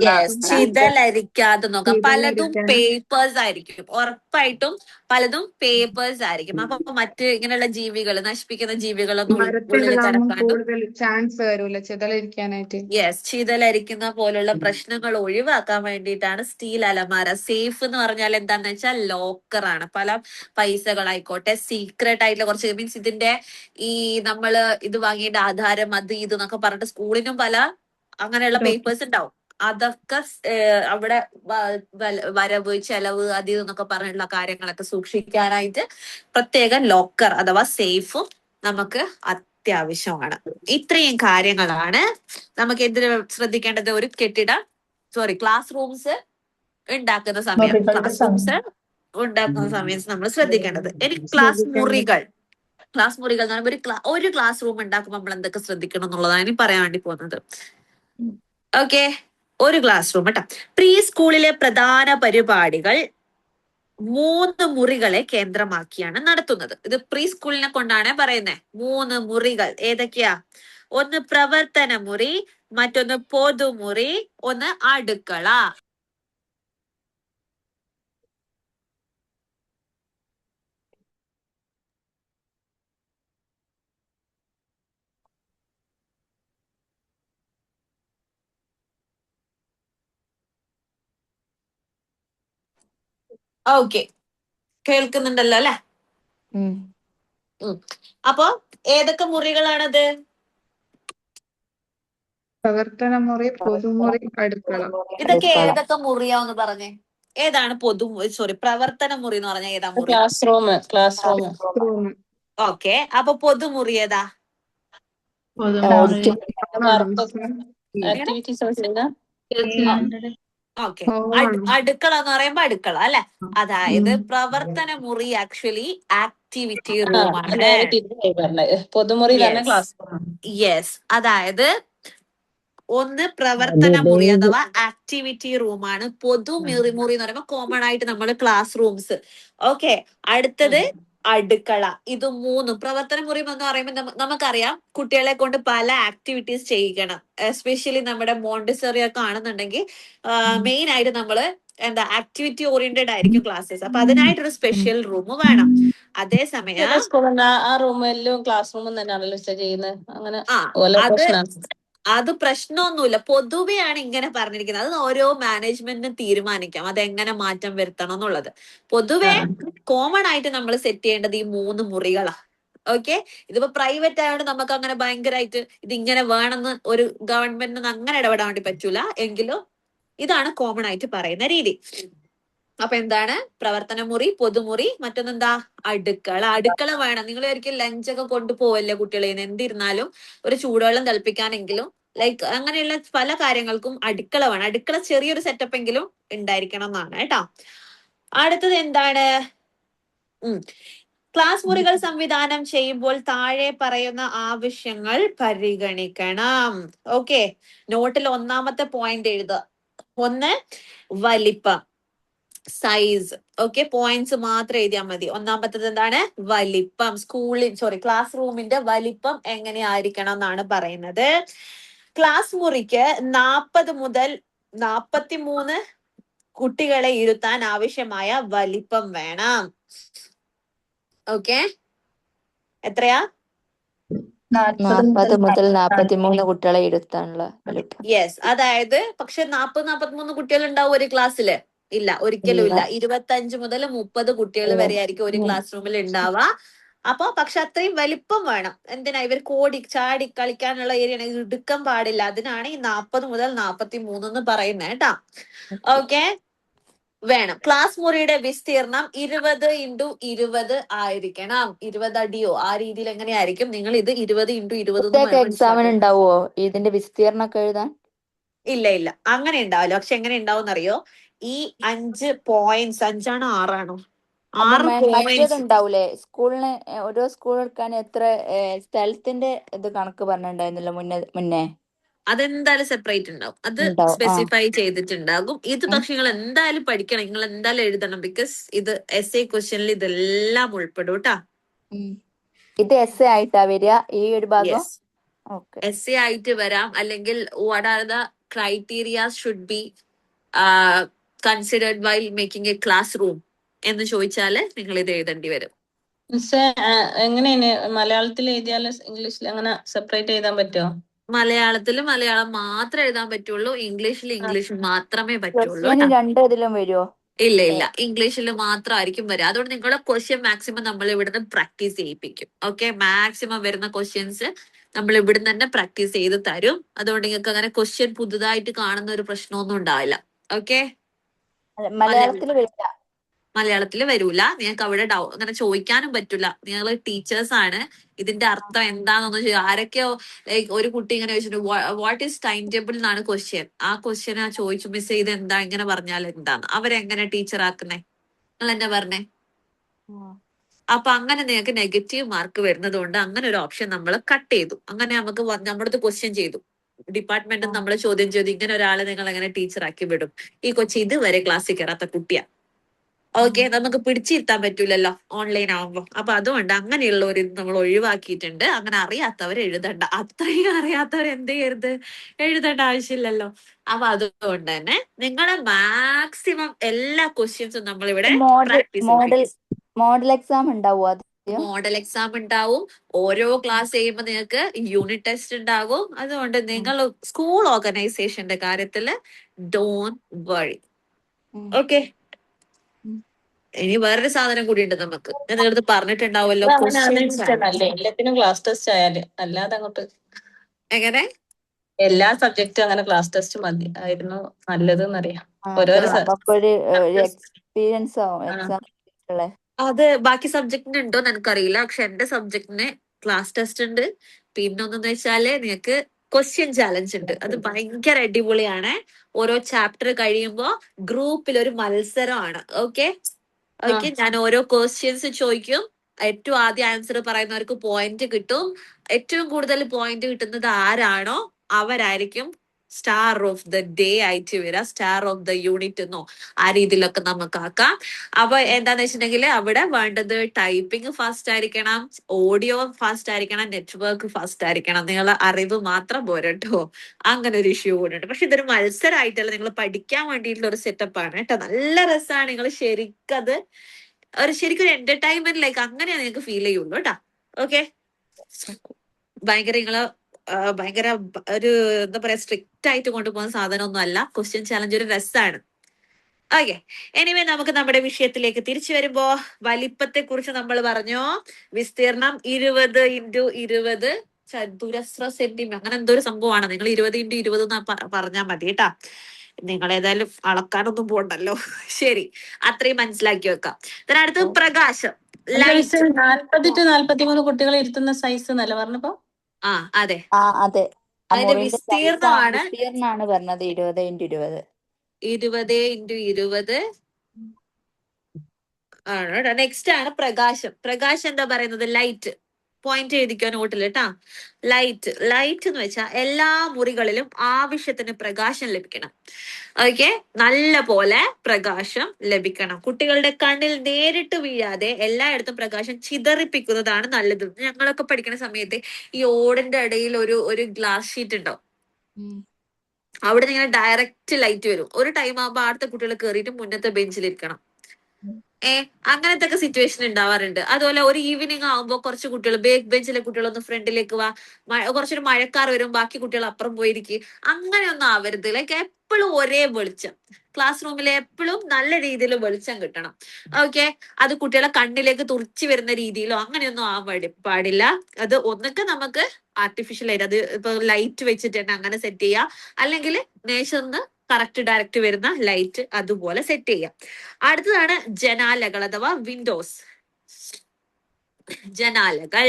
യെസ്, ചിതലരിക്കാതെ നോക്കാം. പലതും പേപ്പേഴ്സ് ആയിരിക്കും, ഉറപ്പായിട്ടും പലതും പേപ്പേഴ്സ് ആയിരിക്കും. അപ്പൊ മറ്റ് ഇങ്ങനെയുള്ള ജീവികൾ, നശിപ്പിക്കുന്ന ജീവികളൊന്നും ഉള്ളിൽ കിടക്കാണ്ട് ചാൻസ് വരൂല ചിതലിരിക്കാനായിട്ട്. യെസ്, ചിതലരിക്കുന്ന പോലുള്ള പ്രശ്നങ്ങൾ ഒഴിവാക്കാൻ വേണ്ടിയിട്ടാണ് സ്റ്റീൽ അലമാര. സേഫ് എന്ന് പറഞ്ഞാൽ എന്താന്ന് വെച്ചാൽ ലോക്കറാണ്. പല പൈസകളായിക്കോട്ടെ, സീക്രട്ട് ആയിട്ടുള്ള കുറച്ച് മീൻസ് ഇതിന്റെ ഈ നമ്മള് ഇത് വാങ്ങിയിട്ട് ആധാരം അത് ഇത് എന്നൊക്കെ പറഞ്ഞിട്ട് സ്കൂളിനും പല അങ്ങനെയുള്ള പേപ്പേഴ്സ് ഉണ്ടാവും. അതൊക്കെ അവിടെ വരവ് ചെലവ് അത് ഇതെന്നൊക്കെ പറഞ്ഞിട്ടുള്ള കാര്യങ്ങളൊക്കെ സൂക്ഷിക്കാനായിട്ട് പ്രത്യേകം ലോക്കർ അഥവാ സേഫും നമുക്ക് അത്യാവശ്യമാണ്. ഇത്രയും കാര്യങ്ങളാണ് നമുക്ക് എന്തിനു ശ്രദ്ധിക്കേണ്ടത്. ഒരു ക്ലാസ് റൂംസ് ഉണ്ടാക്കുന്ന സമയത്ത് നമ്മൾ ശ്രദ്ധിക്കേണ്ടത്. ഇനി ക്ലാസ് മുറികൾ എന്ന് പറയുമ്പോൾ ഒരു ക്ലാസ് റൂം ഉണ്ടാക്കുമ്പോൾ നമ്മൾ എന്തൊക്കെ ശ്രദ്ധിക്കണം എന്നുള്ളതാണ് ഇനി പറയാൻ വേണ്ടി പോകുന്നത്. ഓക്കെ, ഒരു ക്ലാസ് റൂം കേട്ടോ. പ്രീ സ്കൂളിലെ പ്രധാന പരിപാടികൾ 3 മുറികളെ കേന്ദ്രമാക്കിയാണ് നടത്തുന്നത്. ഇത് പ്രീ സ്കൂളിനെ കൊണ്ടാണ് പറയുന്നത്. 3 മുറികൾ ഏതൊക്കെയാ? ഒന്ന് പ്രവർത്തന മുറി, മറ്റൊന്ന് പൊതുമുറി, ഒന്ന് അടുക്കള. ഓക്കെ, കേൾക്കുന്നുണ്ടല്ലോ അല്ലെ? ഉം. അപ്പൊ ഏതൊക്കെ മുറികളാണത്? പ്രവർത്തന മുറി, പൊതുമുറി, അടുക്കള. ഇതൊക്കെ അടുക്കള. ഏതൊക്കെ മുറിയാന്ന് പറഞ്ഞേ? ഏതാണ് പ്രവർത്തന മുറി എന്ന് പറഞ്ഞ ഏതാ മുറി? Class room. റൂം. ഓക്കെ, അപ്പൊ പൊതുമുറി ഏതാ? പൊതുമുറി ആക്ടിവിറ്റീസ് ഓക്കെ, ഹോളാണോ? അടുക്കള എന്ന് പറയുമ്പോ അടുക്കള അല്ലെ? അതായത് പ്രവർത്തന മുറി ആക്ച്വലി ആക്ടിവിറ്റി റൂമാണ്. പൊതുമുറി തന്നെ Yes. Class room. യെസ്, അതായത് ഒന്ന് പ്രവർത്തന മുറി അഥവാ ആക്ടിവിറ്റി റൂമാണ്. പൊതുമുറി എന്ന് പറയുമ്പോൾ കോമൺ ആയിട്ട് നമ്മൾ ക്ലാസ് റൂംസ്. ഓക്കെ, അടുത്തത് അടുക്കള. ഇത് 3 പ്രവർത്തന മുറി എന്ന് പറയുമ്പോൾ നമുക്കറിയാം കുട്ടികളെ കൊണ്ട് പല ആക്ടിവിറ്റീസ് ചെയ്യിക്കണം. എസ്പെഷ്യലി നമ്മുടെ മോണ്ടിസറി ഒക്കെ ആണെന്നുണ്ടെങ്കിൽ മെയിൻ ആയിട്ട് നമ്മള് ആക്ടിവിറ്റി ഓറിയന്റഡ് ആയിരിക്കും ക്ലാസ്സസ്. അപ്പൊ അതിനായിട്ടൊരു സ്പെഷ്യൽ റൂം വേണം. അതേസമയം സ്കൂളിൽ ആ റൂമിലും ക്ലാസ് റൂമും തന്നെയാണല്ലോ ചെയ്യുന്നത്. അങ്ങനെ അത് പ്രശ്നമൊന്നുമില്ല. പൊതുവെയാണ് ഇങ്ങനെ പറഞ്ഞിരിക്കുന്നത്. അത് ഓരോ മാനേജ്മെന്റിനും തീരുമാനിക്കാം അതെങ്ങനെ മാറ്റം വരുത്തണം എന്നുള്ളത്. പൊതുവെ കോമൺ ആയിട്ട് നമ്മൾ സെറ്റ് ചെയ്യേണ്ടത് ഈ 3 മുറികളാ. ഓക്കെ, ഇതിപ്പോ പ്രൈവറ്റ് ആയതുകൊണ്ട് നമുക്ക് അങ്ങനെ ഭയങ്കരമായിട്ട് ഇതിങ്ങനെ വേണമെന്ന് ഒരു ഗവൺമെന്റിന് അങ്ങനെ ഇടപെടാൻ വേണ്ടി പറ്റൂല. എങ്കിലും ഇതാണ് കോമൺ ആയിട്ട് പറയുന്ന രീതി. അപ്പൊ എന്താണ്? പ്രവർത്തന മുറി, പൊതുമുറി, മറ്റൊന്നെന്താ? അടുക്കള. അടുക്കള വേണം. നിങ്ങൾ ഒരിക്കലും ലഞ്ചൊക്കെ കൊണ്ടുപോവല്ലേ കുട്ടികളെ? എന്തിരുന്നാലും ഒരു ചൂടുവെള്ളം തിളപ്പിക്കാനെങ്കിലും ലൈക്ക് അങ്ങനെയുള്ള പല കാര്യങ്ങൾക്കും അടുക്കള വേണം. അടുക്കള ചെറിയൊരു സെറ്റപ്പ് എങ്കിലും ഉണ്ടായിരിക്കണം എന്നാണ് കേട്ടോ. അടുത്തത് എന്താണ്? ക്ലാസ് മുറികൾ സംവിധാനം ചെയ്യുമ്പോൾ താഴെ പറയുന്ന ആവശ്യങ്ങൾ പരിഗണിക്കണം. ഓക്കെ, നോട്ടിൽ 1ാമത്തെ പോയിന്റ് എഴുതുക. 1, വലിപ്പം, സൈസ്. ഓക്കെ, പോയിന്റ്സ് മാത്രം എഴുതിയാൽ മതി. 1ാമത്തത് എന്താണ്? വലിപ്പം. ക്ലാസ് റൂമിന്റെ വലിപ്പം എങ്ങനെയായിരിക്കണം എന്നാണ് പറയുന്നത്. ക്ലാസ് മുറിക്ക് 40 മുതൽ 43 കുട്ടികളെ ഇരുത്താൻ ആവശ്യമായ വലിപ്പം വേണം. ഓക്കെ, എത്രയാ? 40 മുതൽ 43 കുട്ടികളെ ഇരുത്താനുള്ള വലിപ്പം. യെസ്, അതായത് പക്ഷെ 40-43 കുട്ടികൾ ഉണ്ടാവും ഒരു ക്ലാസ്സില്? ഇല്ല, ഒരിക്കലും ഇല്ല. 25 മുതൽ 30 കുട്ടികൾ വരെ ആയിരിക്കും ഒരു ക്ലാസ് റൂമിൽ ഉണ്ടാവുക. അപ്പൊ പക്ഷെ അത്രയും വലിപ്പം വേണം. എന്തിനാ? ഇവർക്ക് ചാടി കളിക്കാനുള്ള ഏരിയ ഇടുക്കം പാടില്ല. അതിനാണ് ഈ 40 മുതൽ 43 എന്ന് പറയുന്നത് കേട്ടാ. ഓക്കെ, വേണം. ക്ലാസ് മുറിയുടെ വിസ്തീർണം 20x20 ആയിരിക്കണം. 20 അടിയോ ആ രീതിയിൽ എങ്ങനെയായിരിക്കും? നിങ്ങൾ ഇത് 20x20 എക്സാമിന് ഉണ്ടാവുമോ ഇതിന്റെ വിസ്തീർണൊക്കെ എഴുതാൻ? ഇല്ല, അങ്ങനെ ഉണ്ടാവില്ല. പക്ഷെ എങ്ങനെ ഉണ്ടാവും അറിയോ? ഈ 5 പോയിന്റ്സ്, 5ആണോ 6ആണോ? 6 മറ്റേത് പോയിന്റ്സ്. ഉണ്ടാവൂലേ സ്കൂളിന്? ഓരോ സ്കൂൾ എടുക്കാൻ എത്ര സ്ഥലത്തിന്റെ ഇത് കണക്ക് പറഞ്ഞിട്ടുണ്ടായിരുന്നല്ലോ മുന്നേ. അതെന്തായാലും സെപ്പറേറ്റ് ഉണ്ടാവും. അത് ഉണ്ടാവും. സ്പെസിഫൈ ചെയ്തിട്ടുണ്ടാകും. ഇത് പക്ഷെ നിങ്ങൾ എന്തായാലും പഠിക്കണം. നിങ്ങൾ എന്തായാലും എഴുതണം. ബിക്കോസ് ഇത് essay ക്വസ്റ്റ്യനിൽ ഇതെല്ലാം ഉൾപ്പെടും കേട്ടാ. ഇത് essay ആയിട്ടാ വരിക ഈ ഒരു ഭാഗം? യെസ്, essay ആയിട്ട് വരാം. അല്ലെങ്കിൽ what are the criterias should be considered while making A class room എന്ന് ചോദിച്ചാല് നിങ്ങൾ ഇത് എഴുതേണ്ടി വരും. എങ്ങനെയാണ് മലയാളത്തിൽ എഴുതിയാലും ഇംഗ്ലീഷിൽ അങ്ങനെ സെപ്പറേറ്റ് എഴുതാൻ പറ്റുമോ? മലയാളത്തിൽ മലയാളം മാത്രമേ എഴുതാൻ പറ്റുള്ളൂ. ഇംഗ്ലീഷിൽ ഇംഗ്ലീഷ് മാത്രമേ പറ്റുള്ളൂ. രണ്ടും ഇതിലും വരുമോ? ഇല്ല, ഇംഗ്ലീഷിൽ മാത്രമായിരിക്കും വരിക. അതുകൊണ്ട് നിങ്ങളുടെ ക്വസ്റ്റ്യൻ മാക്സിമം നമ്മൾ ഇവിടുന്ന് പ്രാക്ടീസ് ചെയ്യിപ്പിക്കും. ഓക്കെ, മാക്സിമം വരുന്ന ക്വസ്റ്റ്യൻസ് നമ്മൾ ഇവിടുന്ന് തന്നെ പ്രാക്ടീസ് ചെയ്ത് തരും. അതുകൊണ്ട് നിങ്ങൾക്ക് അങ്ങനെ ക്വസ്റ്റ്യൻ പുതുതായിട്ട് കാണുന്ന ഒരു പ്രശ്നമൊന്നും ഉണ്ടാവില്ല. ഓക്കെ, മലയാളത്തിൽ വരൂല. നിങ്ങൾക്ക് അവിടെ അങ്ങനെ ചോദിക്കാനും പറ്റൂല. നിങ്ങൾ ടീച്ചേഴ്സ് ആണ്. ഇതിന്റെ അർത്ഥം എന്താണെന്ന് ആരൊക്കെയോ ലൈക്ക് ഒരു കുട്ടി ഇങ്ങനെ ചോദിച്ചിട്ട് വാട്ട് ഈസ് ടൈം ടേബിൾ എന്നാണ് ക്വസ്റ്റ്യൻ. ആ ക്വസ്റ്റ്യൻ ചോദിച്ചു മിസ് ചെയ്ത് എന്താ ഇങ്ങനെ പറഞ്ഞാൽ എന്താന്ന് അവരെങ്ങനെ ടീച്ചർ ആക്കുന്നേ? നിങ്ങൾ എന്നെ പറഞ്ഞേ. അപ്പൊ അങ്ങനെ നിങ്ങൾക്ക് നെഗറ്റീവ് മാർക്ക് വരുന്നത് കൊണ്ട് അങ്ങനെ ഒരു ഓപ്ഷൻ നമ്മൾ കട്ട് ചെയ്തു. അങ്ങനെ നമുക്ക് നമ്മുടെ അടുത്ത് ക്വസ്റ്റ്യൻ ചെയ്തു. ഡിപ്പാർട്ട്മെന്റിൽ നമ്മൾ ചോദ്യം ചെയ്തു ഇങ്ങനെ ഒരാളെ നിങ്ങൾ എങ്ങനെ ടീച്ചറാക്കി വിടും, ഈ കൊച്ചി ഇതുവരെ ക്ലാസ്സിൽ കയറാത്ത കുട്ടിയാ. ഓക്കെ, നമുക്ക് പിടിച്ചിരുത്താൻ പറ്റൂലല്ലോ ഓൺലൈൻ ആവുമ്പോ. അപ്പൊ അതുകൊണ്ട് അങ്ങനെയുള്ളവർ നമ്മൾ ഒഴിവാക്കിയിട്ടുണ്ട്. അങ്ങനെ അറിയാത്തവർ എഴുതണ്ട. അത്രയും അറിയാത്തവർ എന്ത് ചെയ്യരുത്, എഴുതേണ്ട ആവശ്യമില്ലല്ലോ. അപ്പൊ അതുകൊണ്ട് തന്നെ നിങ്ങളെ മാക്സിമം എല്ലാ ക്വസ്റ്റ്യൻസും നമ്മളിവിടെ പ്രാക്ടീസ് ചെയ്യിപ്പിക്കും. മോഡൽ എക്സാം ഉണ്ടാവും അത്. മോഡൽ എക്സാം ഉണ്ടാവും. ഓരോ ക്ലാസ് ചെയ്യുമ്പോൾ നിങ്ങൾക്ക് യൂണിറ്റ് ടെസ്റ്റ് ഉണ്ടാകും. അതുകൊണ്ട് നിങ്ങൾ സ്കൂൾ ഓർഗനൈസേഷന്റെ കാര്യത്തില് ഡോണ്ട് വറി. ഓക്കെ, ഇനി വേറൊരു സാധനം കൂടി ഉണ്ട് നമുക്ക്. ഞാൻ നിങ്ങളടുത്ത് പറഞ്ഞിട്ടുണ്ടാവുമല്ലോ, അല്ലേ എല്ലാത്തിനും ക്ലാസ് ടെസ്റ്റ് ആയാല്, അല്ലാതെ അങ്ങോട്ട് എങ്ങനെ എല്ലാ സബ്ജക്റ്റും അങ്ങനെ ക്ലാസ് ടെസ്റ്റ് മതി ആയിരുന്നു നല്ലത് എന്നറിയാം. ഓരോരോ എക്സ്പീരിയൻസ് ആവും എക്സാം. അത് ബാക്കി സബ്ജക്റ്റിന് ഉണ്ടോന്ന് എനിക്കറിയില്ല. പക്ഷെ എന്റെ സബ്ജക്റ്റിന് ക്ലാസ് ടെസ്റ്റ് ഉണ്ട്. പിന്നെ ഒന്നെന്ന് വെച്ചാല് നിങ്ങൾക്ക് ക്വസ്റ്റ്യൻ ചാലഞ്ച് ഉണ്ട്. അത് ഭയങ്കര അടിപൊളിയാണ്. ഓരോ ചാപ്റ്റർ കഴിയുമ്പോ ഗ്രൂപ്പിൽ ഒരു മത്സരമാണ്. ഓക്കെ, ഞാൻ ഓരോ ക്വസ്റ്റ്യൻസ് ചോദിക്കും. ഏറ്റവും ആദ്യം ആൻസർ പറയുന്നവർക്ക് പോയിന്റ് കിട്ടും. ഏറ്റവും കൂടുതൽ പോയിന്റ് കിട്ടുന്നത് ആരാണോ അവരായിരിക്കും സ്റ്റാർ ഓഫ് ദ ഡേ ആയിട്ട് വരാം, സ്റ്റാർ ഓഫ് ദ യൂണിറ്റ് എന്നോ ആ രീതിയിലൊക്കെ നമുക്ക് ആക്കാം. അപ്പൊ എന്താന്ന് വെച്ചിട്ടുണ്ടെങ്കിൽ അവിടെ വേണ്ടത് ടൈപ്പിംഗ് ഫാസ്റ്റ് ആയിരിക്കണം, ഓഡിയോ ഫാസ്റ്റ് ആയിരിക്കണം, നെറ്റ്വർക്ക് ഫാസ്റ്റ് ആയിരിക്കണം. നിങ്ങളെ അറിവ് മാത്രം പോരട്ടോ. അങ്ങനെ ഒരു ഇഷ്യൂ കൂടെ ഉണ്ട്. പക്ഷെ ഇതൊരു മത്സരമായിട്ടല്ല, നിങ്ങൾ പഠിക്കാൻ വേണ്ടിയിട്ടുള്ള ഒരു സെറ്റപ്പ് ആണ് കേട്ടോ. നല്ല രസമാണ്. നിങ്ങൾ ശരിക്കത് ശരിക്കും ഒരു എന്റർടൈൻമെന്റ് അങ്ങനെയാണ് നിങ്ങൾക്ക് ഫീൽ ചെയ്യുള്ളൂ കേട്ടോ. ഓക്കെ, ഭയങ്കര നിങ്ങള് ഭയങ്കര ഒരു എന്താ പറയാ സ്ട്രിക്റ്റ് ആയിട്ട് കൊണ്ടുപോകുന്ന സാധനമൊന്നും അല്ല. ക്വസ്റ്റ്യൻ ചാലഞ്ച് ഒരു രസമാണ്. ഓക്കെ, എനിവേ നമുക്ക് നമ്മുടെ വിഷയത്തിലേക്ക് തിരിച്ചു വരുമ്പോ വലിപ്പത്തെ കുറിച്ച് നമ്മൾ പറഞ്ഞു. വിസ്തീർണം 20x20 ചതുരശ്ര സെന്റിമീറ്റർ, അങ്ങനെ എന്തോ ഒരു സംഭവമാണ്. നിങ്ങൾ 20x20 പറഞ്ഞാൽ മതി കേട്ടാ. നിങ്ങൾ ഏതായാലും അളക്കാനൊന്നും പോണ്ടല്ലോ. ശരി, അത്രയും മനസ്സിലാക്കി വെക്കാം. അടുത്ത് പ്രകാശം, 40 to 43 കുട്ടികളെ ഇരുത്തുന്ന സൈസ് എന്നല്ല പറഞ്ഞപ്പോ. അതെ, അതെ. അതിന്റെ വിസ്തീർണമാണ് പറഞ്ഞത് 20x20. 20x20 ആണ്. നെക്സ്റ്റ് ആണ് പ്രകാശം. പ്രകാശം എന്താ പറയുന്നത്? ലൈറ്റ്. പോയിന്റ് എഴുതിക്കോ നോട്ടിൽ കേട്ടാ. ലൈറ്റ് എന്ന് വെച്ചാൽ എല്ലാ മുറികളിലും ആവശ്യത്തിന് പ്രകാശം ലഭിക്കണം. ഓക്കെ, നല്ല പോലെ പ്രകാശം ലഭിക്കണം. കുട്ടികളുടെ കണ്ണിൽ നേരിട്ട് വീഴാതെ എല്ലായിടത്തും പ്രകാശം ചിതറിപ്പിക്കുന്നതാണ് നല്ലത്. ഞങ്ങളൊക്കെ പഠിക്കുന്ന സമയത്ത് ഈ ഓടിന്റെ ഇടയിൽ ഒരു ഗ്ലാസ് ഷീറ്റ് ഉണ്ടാവും. അവിടെ നിന്ന് ഇങ്ങനെ ഡയറക്റ്റ് ലൈറ്റ് വരും. ഒരു ടൈം ആകുമ്പോൾ അടുത്ത കുട്ടികൾ കയറിയിട്ട് മുന്നത്തെ ബെഞ്ചിലിരിക്കണം. അങ്ങനത്തെ ഒക്കെ സിറ്റുവേഷൻ ഉണ്ടാവാറുണ്ട്. അതുപോലെ ഒരു ഈവനിങ് ആകുമ്പോൾ കുറച്ച് കുട്ടികൾ ബാക്ക് ബെഞ്ചിലെ കുട്ടികളൊന്ന് ഫ്രണ്ടിലേക്ക് വാ, കുറച്ചൊരു മഴക്കാർ വരും, ബാക്കി കുട്ടികൾ അപ്പുറം പോയിരിക്കും. അങ്ങനെയൊന്നും ആവരുത്. ലൈക്ക് എപ്പോഴും ഒരേ വെളിച്ചം. ക്ലാസ് റൂമിൽ എപ്പോഴും നല്ല രീതിയിൽ വെളിച്ചം കിട്ടണം. ഓക്കെ, അത് കുട്ടികളെ കണ്ണിലേക്ക് തുറിച്ചു വരുന്ന രീതിയിലോ അങ്ങനെയൊന്നും ആവാൻ പാടില്ല. അത് ഒന്നൊക്കെ നമുക്ക് ആർട്ടിഫിഷ്യൽ ആയിട്ട് അത് ഇപ്പൊ ലൈറ്റ് വെച്ചിട്ട് തന്നെ അങ്ങനെ സെറ്റ് ചെയ്യാം. അല്ലെങ്കിൽ നേച്ചറിന്ന് കറക്റ്റ് ഡയറക്റ്റ് വരുന്ന ലൈറ്റ് അതുപോലെ സെറ്റ് ചെയ്യാം. അടുത്തതാണ് ജനാലകൾ അഥവാ വിൻഡോസ്. ജനാലകൾ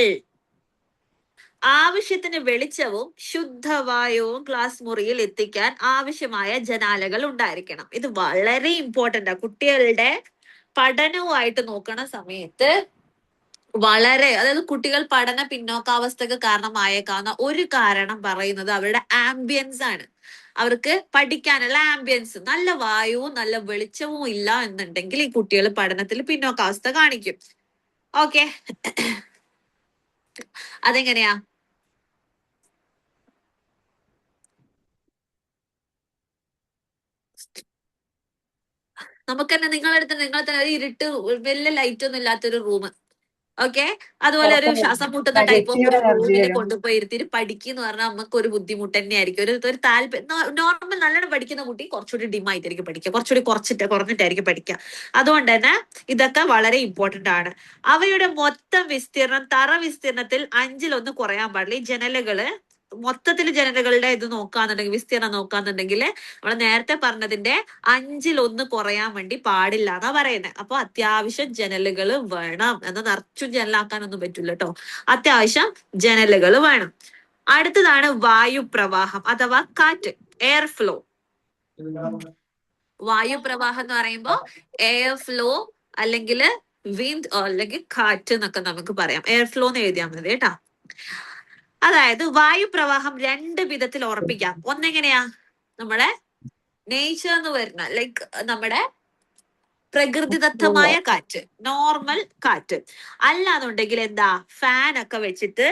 ആവശ്യത്തിന് വെളിച്ചവും ശുദ്ധവായുവും ക്ലാസ് മുറിയിൽ എത്തിക്കാൻ ആവശ്യമായ ജനാലകൾ ഉണ്ടായിരിക്കണം. ഇത് വളരെ ഇമ്പോർട്ടന്റ് ആണ്. കുട്ടികളുടെ പഠനവുമായിട്ട് നോക്കണ സമയത്ത് വളരെ, അതായത് കുട്ടികൾ പഠന പിന്നോക്കാവസ്ഥക്ക് കാരണമായേക്കാവുന്ന ഒരു കാരണം പറയുന്നത് അവരുടെ ആംബിയൻസ് ആണ്. അവർക്ക് പഠിക്കാനുള്ള ആംബിയൻസ്, നല്ല വായുവും നല്ല വെളിച്ചവും ഇല്ല എന്നുണ്ടെങ്കിൽ ഈ കുട്ടികൾ പഠനത്തിൽ പിന്നോക്കാവസ്ഥ കാണിക്കും. ഓക്കെ, അതെങ്ങനെയാ? നമുക്ക് തന്നെ നിങ്ങൾ തന്നെ ഒരു ഇരുട്ട്, വലിയ ലൈറ്റ് ഒന്നും ഇല്ലാത്തൊരു റൂം. ഓക്കെ, അതുപോലെ ഒരു ശ്വാസം മുട്ടുന്ന ടൈപ്പ് ഓഫ് ഒരു റൂമിൽ കൊണ്ടുപോയി ഇരുത്തിട്ട് പഠിക്കുന്ന പറഞ്ഞാൽ നമുക്ക് ഒരു ബുദ്ധിമുട്ട് തന്നെയായിരിക്കും. ഒരു താല്പര്യം, നോർമൽ നല്ലോണം പഠിക്കുന്ന കുട്ടി കുറച്ചുകൂടി ഡിമായിട്ടായിരിക്കും പഠിക്കുക, കുറച്ചുകൂടി കുറഞ്ഞിട്ടായിരിക്കും പഠിക്കുക. അതുകൊണ്ട് തന്നെ ഇതൊക്കെ വളരെ ഇമ്പോർട്ടന്റ് ആണ്. അവയുടെ മൊത്തം വിസ്തീർണം തറ വിസ്തീർണത്തിൽ 1/5 കുറയാൻ പാടില്ല. ഈ ജനലുകള് മൊത്തത്തിൽ ജനലുകളുടെ ഇത് നോക്കാന്നുണ്ടെങ്കിൽ, വിസ്തീർണം നോക്കാന്നുണ്ടെങ്കിൽ നമ്മൾ നേരത്തെ പറഞ്ഞതിന്റെ 1/5 കുറയാൻ വേണ്ടി പാടില്ല എന്നാ പറയുന്നത്. അപ്പൊ അത്യാവശ്യം ജനലുകൾ വേണം. എന്നാൽ നിറച്ചും ജനലാക്കാനൊന്നും പറ്റില്ല കേട്ടോ. അത്യാവശ്യം ജനലുകൾ വേണം. അടുത്തതാണ് വായുപ്രവാഹം അഥവാ കാറ്റ്, എയർ ഫ്ലോ. വായുപ്രവാഹം എന്ന് പറയുമ്പോൾ എയർ ഫ്ലോ അല്ലെങ്കിൽ വിൻഡ് അല്ലെങ്കിൽ കാറ്റ് എന്നൊക്കെ നമുക്ക് പറയാം. എയർ ഫ്ലോ എന്ന് എഴുതിയാൽ മതി കേട്ടാ. അതായത് വായുപ്രവാഹം 2 വിധത്തിൽ ഉറപ്പിക്കാം. ഒന്നെങ്ങനെയാ, നമ്മുടെ നേച്ചർ എന്ന് വരുന്ന ലൈക്ക് നമ്മുടെ പ്രകൃതിദത്തമായ കാറ്റ്, നോർമൽ കാറ്റ്. അല്ലാന്നുണ്ടെങ്കിൽ എന്താ, ഫാൻ ഒക്കെ വെച്ചിട്ട്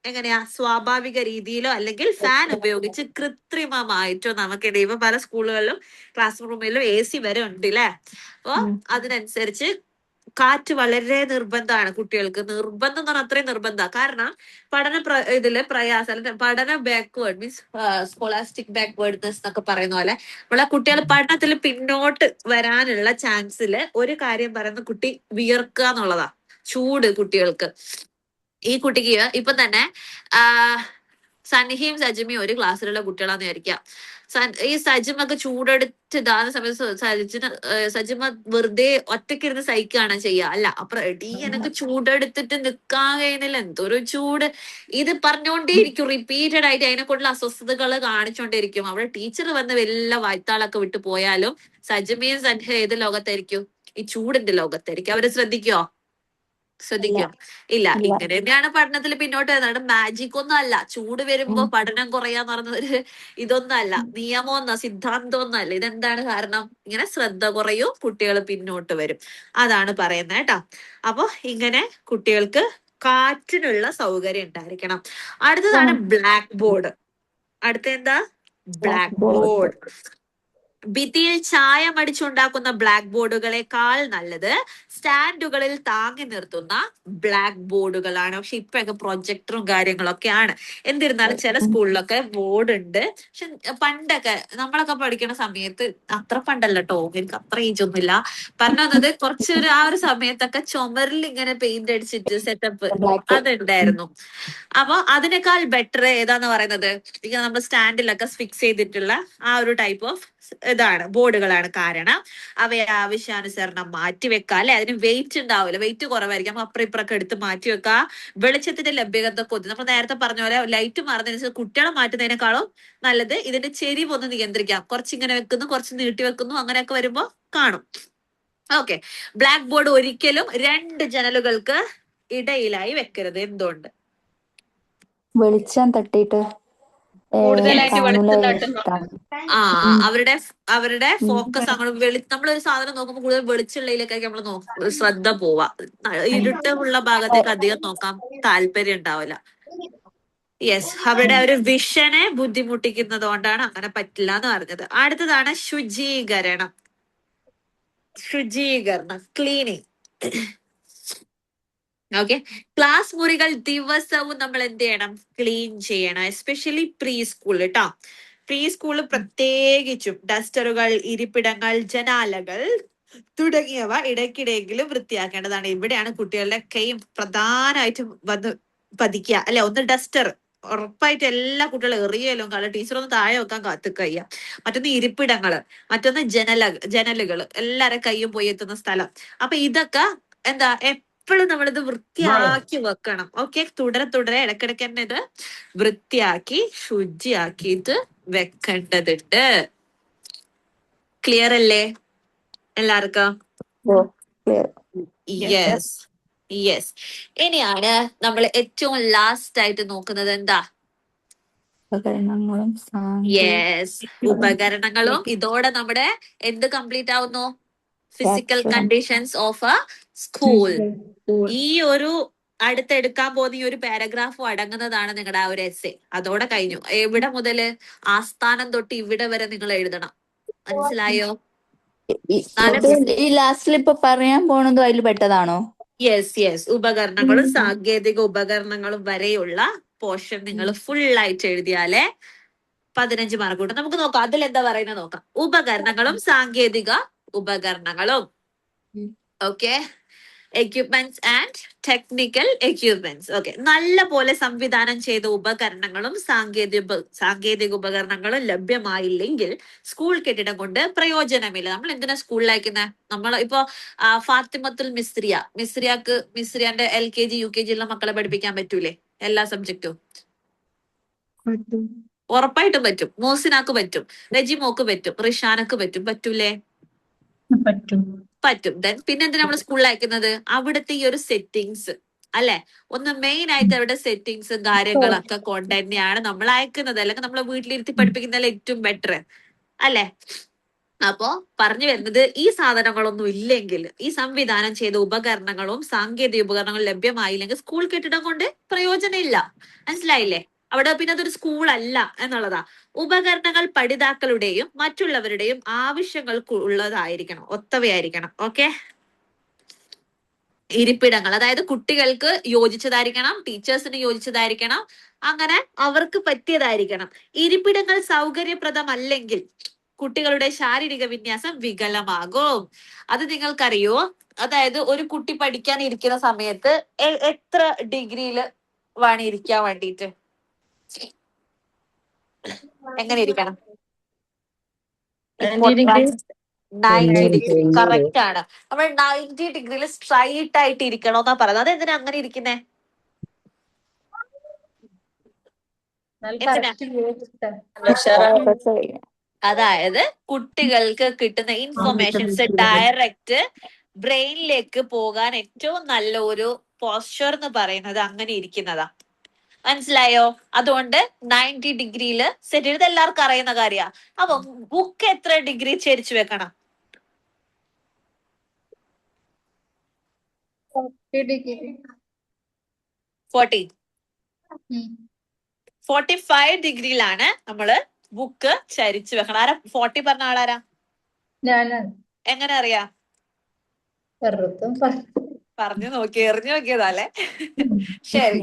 എങ്ങനെയാ സ്വാഭാവിക രീതിയിലോ അല്ലെങ്കിൽ ഫാൻ ഉപയോഗിച്ച് കൃത്രിമമായിട്ടോ നമുക്കിടെ ഇപ്പൊ പല സ്കൂളുകളിലും ക്ലാസ് റൂമിലും AC വരെ ഉണ്ട് അല്ലേ. അപ്പൊ അതിനനുസരിച്ച് കാറ്റ് വളരെ നിർബന്ധമാണ് കുട്ടികൾക്ക്. നിർബന്ധം എന്ന് പറഞ്ഞാൽ അത്രയും നിർബന്ധമാണ്. കാരണം ഇതില് പ്രയാസം അല്ലെങ്കിൽ പഠന ബാക്ക്വേർഡ് മീൻസ് സ്കോളാസ്റ്റിക് ബാക്ക്വേർഡ്നെസ് എന്നൊക്കെ പറയുന്ന പോലെ നമ്മളെ കുട്ടികൾ പഠനത്തിൽ പിന്നോട്ട് വരാനുള്ള ചാൻസില് ഒരു കാര്യം പറയുന്ന കുട്ടി വിയർക്കുക എന്നുള്ളതാ. ചൂട് കുട്ടികൾക്ക്. ഈ കുട്ടിക്ക് ഇപ്പൊ തന്നെ സൻഹിയും സജിമയും ഒരു ക്ലാസ്സിലുള്ള കുട്ടികളാന്ന് വിചാരിക്കാം. ഈ സജിമൊക്കെ ചൂടെടുത്ത് ഇതാകുന്ന സമയത്ത് സജിമ വെറുതെ ഒറ്റയ്ക്കിരുന്ന് സഹിക്കുകയാണ് ചെയ്യുക. അല്ല, അപ്പൊ എടീ എനിക്ക് ചൂടെടുത്തിട്ട് നിക്കാൻ കഴിയുന്നില്ല, എന്തൊരു ചൂട്. ഇത് പറഞ്ഞുകൊണ്ടേയിരിക്കും റിപ്പീറ്റഡ് ആയിട്ട്. അതിനെ കൊണ്ടുള്ള അസ്വസ്ഥതകൾ കാണിച്ചുകൊണ്ടേയിരിക്കും. അവിടെ ടീച്ചർ വന്ന് വല്ല വായ്ത്താളൊക്കെ വിട്ടു പോയാലും സജിമയും സൻഹ ഏത് ലോകത്തായിരിക്കും? ഈ ചൂടിന്റെ ലോകത്തായിരിക്കും. അവര് ശ്രദ്ധിക്കോ? ഇല്ല. ഇങ്ങനെ തന്നെയാണ് പഠനത്തിൽ പിന്നോട്ട് വരുന്നത്. മാജിക് ഒന്നും അല്ല. ചൂട് വരുമ്പോ പഠനം കുറയാന്ന് പറയുന്നൊരു ഇതൊന്നും അല്ല, നിയമമൊന്നോ സിദ്ധാന്തമൊന്നും അല്ല. ഇതെന്താണ് കാരണം? ഇങ്ങനെ ശ്രദ്ധ കുറയും, കുട്ടികൾ പിന്നോട്ട് വരും. അതാണ് പറയുന്നത് കേട്ടോ. അപ്പൊ ഇങ്ങനെ കുട്ടികൾക്ക് കാറ്റിനുള്ള സൗകര്യം ഉണ്ടായിരിക്കണം. അടുത്തതാണ് ബ്ലാക്ക് ബോർഡ്. അടുത്ത എന്താ? Black board. ഭിത്തിയിൽ ചായം അടിച്ചുണ്ടാക്കുന്ന ബ്ലാക്ക് ബോർഡുകളെക്കാൾ നല്ലത് സ്റ്റാൻഡുകളിൽ താങ്ങി നിർത്തുന്ന ബ്ലാക്ക് ബോർഡുകളാണ്. പക്ഷെ ഇപ്പൊക്കെ പ്രൊജക്ടറും കാര്യങ്ങളൊക്കെയാണ്. എന്നിരുന്നാലും ചില സ്കൂളിലൊക്കെ ബോർഡ് ഉണ്ട്. പക്ഷെ പണ്ടൊക്കെ നമ്മളൊക്കെ പഠിക്കുന്ന സമയത്ത്, അത്ര പണ്ടല്ല കേട്ടോ, എനിക്ക് അത്ര ഏജ് ഒന്നുമില്ല, പറഞ്ഞു വന്നത് കുറച്ച് ആ ഒരു സമയത്തൊക്കെ ചുമരിൽ ഇങ്ങനെ പെയിന്റ് അടിച്ചിട്ട് സെറ്റപ്പ് അതുണ്ടായിരുന്നു. അപ്പൊ അതിനേക്കാൾ ബെറ്റർ ഏതാന്ന് പറയുന്നത് ഇങ്ങനെ നമ്മൾ സ്റ്റാൻഡിലൊക്കെ ഫിക്സ് ചെയ്തിട്ടുള്ള ആ ഒരു ടൈപ്പ് ഓഫ് ഇതാണ്, ബോർഡുകളാണ്. കാരണം അവയെ ആവശ്യാനുസരണം മാറ്റിവെക്കാം അല്ലെ. അതിന് വെയിറ്റ് ഉണ്ടാവില്ല, വെയിറ്റ് കുറവായിരിക്കും. അപ്പൊ അപ്പുറം ഇപ്പുറമൊക്കെ എടുത്ത് മാറ്റിവെക്കുക. വെളിച്ചത്തിന്റെ ലഭ്യത കൊതി, നമ്മൾ നേരത്തെ പറഞ്ഞ പോലെ ലൈറ്റ് മാറുന്നതിനനുസരിച്ച് കുട്ടികളെ മാറ്റുന്നതിനേക്കാളും നല്ലത് ഇതിന്റെ ചെരിവ് ഒന്ന് നിയന്ത്രിക്കാം. കുറച്ചിങ്ങനെ വെക്കുന്നു, കുറച്ച് നീട്ടി വെക്കുന്നു, അങ്ങനെയൊക്കെ വരുമ്പോ കാണും. ഓക്കെ. ബ്ലാക്ക് ബോർഡ് ഒരിക്കലും 2 ജനലുകൾക്ക് ഇടയിലായി വെക്കരുത്. എന്തുകൊണ്ട്? വെളിച്ചം തട്ടിയിട്ട് കൂടുതലായിട്ട് വെളിച്ചം കാണൂല. തട്ടും. അവരുടെ ഫോക്കസ് അങ്ങോട്ട് നമ്മളൊരു സാധനം നോക്കുമ്പോൾ കൂടുതൽ വെളിച്ചുള്ളതിലേക്കൊക്കെ നമ്മൾ ശ്രദ്ധ പോവാ. ഇരുട്ടുള്ള ഭാഗത്തേക്ക് അധികം നോക്കാൻ താല്പര്യം ഉണ്ടാവില്ല. യെസ്, അവരുടെ ഒരു വിഷനെ ബുദ്ധിമുട്ടിക്കുന്നത് കൊണ്ടാണ് അങ്ങനെ പറ്റില്ല എന്ന് പറഞ്ഞത്. അടുത്തതാണ് ശുചീകരണം. ക്ലീനിങ്. ഓക്കെ. ക്ലാസ് മുറികൾ ദിവസവും നമ്മൾ എന്ത് ചെയ്യണം? ക്ലീൻ ചെയ്യണം. എസ്പെഷ്യലി പ്രീ സ്കൂൾ കേട്ടോ. പ്രീ സ്കൂള് പ്രത്യേകിച്ചും ഡസ്റ്ററുകൾ, ഇരിപ്പിടങ്ങൾ, ജനാലകൾ തുടങ്ങിയവ ഇടയ്ക്കിടെയെങ്കിലും വൃത്തിയാക്കേണ്ടതാണ്. ഇവിടെയാണ് കുട്ടികളുടെ കൈ പ്രധാനമായിട്ടും വന്ന് പതിക്കുക അല്ലെ. ഒന്ന് ഡസ്റ്റർ, ഉറപ്പായിട്ട് എല്ലാ കുട്ടികളും എറിയലും കാരണം ടീച്ചറൊന്ന് താഴെ വെക്കാൻ കാത്തുകയ്യ. മറ്റൊന്ന് ഇരിപ്പിടങ്ങള്, മറ്റൊന്ന് ജനലുകൾ, എല്ലാരും കയ്യും പോയി എത്തുന്ന സ്ഥലം. അപ്പൊ ഇതൊക്കെ എന്താ എപ്പോഴും നമ്മളിത് വൃത്തിയാക്കി വെക്കണം. ഓക്കെ. തുടരെ ഇടയ്ക്കിടയ്ക്ക് തന്നെ ഇത് വൃത്തിയാക്കി ശുചിയാക്കിയിട്ട് വെക്കേണ്ടതുണ്ട്. ക്ലിയർ അല്ലേ എല്ലാവർക്കും? യെസ്. ഇനിയാണ് നമ്മൾ ഏറ്റവും ലാസ്റ്റ് ആയിട്ട് നോക്കുന്നത് എന്താ? ഉപകരണങ്ങളും. ഇതോടെ നമ്മുടെ എന്ത് കംപ്ലീറ്റ് ആവുന്നു? Physical conditions of A school. ഈ ഒരു അടുത്തെടുക്കാൻ പോകുന്ന ഈ ഒരു പാരഗ്രാഫും അടങ്ങുന്നതാണ് നിങ്ങളുടെ ആ ഒരു എസ്സേ. അതോടെ കഴിഞ്ഞു. എവിടെ മുതല്? ആസ്ഥാനം തൊട്ട് ഇവിടെ വരെ നിങ്ങൾ എഴുതണം. മനസ്സിലായോ? ഈ ലാസ്റ്റിൽ ഇപ്പൊ പറയാൻ പോണതും അതിൽ പെട്ടതാണോ? യെസ്. ഉപകരണങ്ങളും സാങ്കേതിക ഉപകരണങ്ങളും വരെയുള്ള പോർഷൻ നിങ്ങൾ ഫുൾ ആയിട്ട് എഴുതിയാലേ 15 മാർക്ക് കിട്ടും. നമുക്ക് നോക്കാം അതിലെന്താ പറയുന്നത് നോക്കാം. ഉപകരണങ്ങളും സാങ്കേതിക ഉപകരണങ്ങളും. Okay. Equipments and technical equipments. Okay. നല്ല പോലെ സംവിധാനം ചെയ്ത ഉപകരണങ്ങളും സാങ്കേതിക ഉപകരണങ്ങളും ലഭ്യമായില്ലെങ്കിൽ സ്കൂൾ കെട്ടിടം കൊണ്ട് പ്രയോജനമില്ല. നമ്മൾ എന്തിനാ സ്കൂളിൽ അയക്കുന്നത്? നമ്മൾ ഇപ്പൊ ഫാത്തിമത്തുൽ മിസ്രിയാന്റെ LKG UKG ഉള്ള മക്കളെ പഠിപ്പിക്കാൻ പറ്റൂലേ എല്ലാ സബ്ജക്റ്റും? ഉറപ്പായിട്ടും പറ്റും. മോസിനാക്ക് പറ്റും, റെജിമോക്ക് പറ്റും, റിഷാനക്ക് പറ്റും. പറ്റൂലേ? പറ്റും. പിന്നെന്തിനാ നമ്മൾ സ്കൂളിൽ അയക്കുന്നത്? അവിടുത്തെ ഈ ഒരു സെറ്റിങ്സ് അല്ലെ? ഒന്ന് മെയിൻ ആയിട്ട് അവരുടെ സെറ്റിങ്സും കാര്യങ്ങളൊക്കെ കൊണ്ട് തന്നെയാണ് നമ്മൾ അയക്കുന്നത്. അല്ലെങ്കിൽ നമ്മളെ വീട്ടിലിരുത്തി പഠിപ്പിക്കുന്നതല്ല ഏറ്റവും ബെറ്റർ അല്ലെ? അപ്പോ പറഞ്ഞു വരുന്നത് ഈ സാധനങ്ങളൊന്നും ഇല്ലെങ്കിൽ, ഈ സംവിധാനം ചെയ്ത ഉപകരണങ്ങളും സാങ്കേതിക ഉപകരണങ്ങളും ലഭ്യമായില്ലെങ്കിൽ സ്കൂൾ കെട്ടിടം കൊണ്ട് പ്രയോജനമില്ല. മനസ്സിലായില്ലേ? അവിടെ പിന്നെ അതൊരു സ്കൂൾ അല്ല എന്നുള്ളതാ. ഉപകരണങ്ങൾ പഠിതാക്കളുടെയും മറ്റുള്ളവരുടെയും ആവശ്യങ്ങൾക്ക് ഉള്ളതായിരിക്കണം, ഒത്തവയായിരിക്കണം. ഓക്കെ. ഇരിപ്പിടങ്ങൾ അതായത് കുട്ടികൾക്ക് യോജിച്ചതായിരിക്കണം, ടീച്ചേഴ്സിന് യോജിച്ചതായിരിക്കണം, അങ്ങനെ അവർക്ക് പറ്റിയതായിരിക്കണം. ഇരിപ്പിടങ്ങൾ സൗകര്യപ്രദമല്ലെങ്കിൽ കുട്ടികളുടെ ശാരീരിക വിന്യാസം വികലമാകും. അത് നിങ്ങൾക്കറിയോ? അതായത് ഒരു കുട്ടി പഠിക്കാൻ ഇരിക്കുന്ന സമയത്ത് എത്ര ഡിഗ്രിയിൽ വേണം ഇരിക്കാൻ വേണ്ടിയിട്ട്? എങ്ങനെ ഇരിക്കണം? 90 degree. 90 ഡിഗ്രി ഒന്നത് കറക്റ്റ് ആണ്. നമ്മൾ 90 ഡിഗ്രിയിൽ സ്ട്രൈറ്റ് ആയിട്ട് ഇരിക്കണോന്നാ പറയുന്നത്. അതെന്തിനാ അങ്ങനെ ഇരിക്കുന്നേ? എന്തിനാ? അതായത് കുട്ടികൾക്ക് കിട്ടുന്ന ഇൻഫർമേഷൻസ് ഡയറക്റ്റ് ബ്രെയിനിലേക്ക് പോകാൻ ഏറ്റവും നല്ല ഒരു പോസ്ചർ എന്ന് പറയുന്നത് അങ്ങനെ ഇരിക്കുന്നതാ. മനസ്സിലായോ? അതുകൊണ്ട് 90 ഡിഗ്രിയിൽ സെറ്റ് ചെയ്ത് എല്ലാവർക്കും അറിയുന്ന കാര്യ. അപ്പൊ ബുക്ക് എത്ര ഡിഗ്രി ചരിച്ചു വെക്കണം? 40. 45 ഡിഗ്രിയിലാണ് നമ്മള് ബുക്ക് ചരിച്ചു വെക്കണം. ആരാ 40 പറഞ്ഞ ആളാരാ? ഞാനാണ് എങ്ങനെ അറിയാ? പറഞ്ഞു നോക്കി, എറിഞ്ഞു നോക്കിയതല്ലേ? ശരി.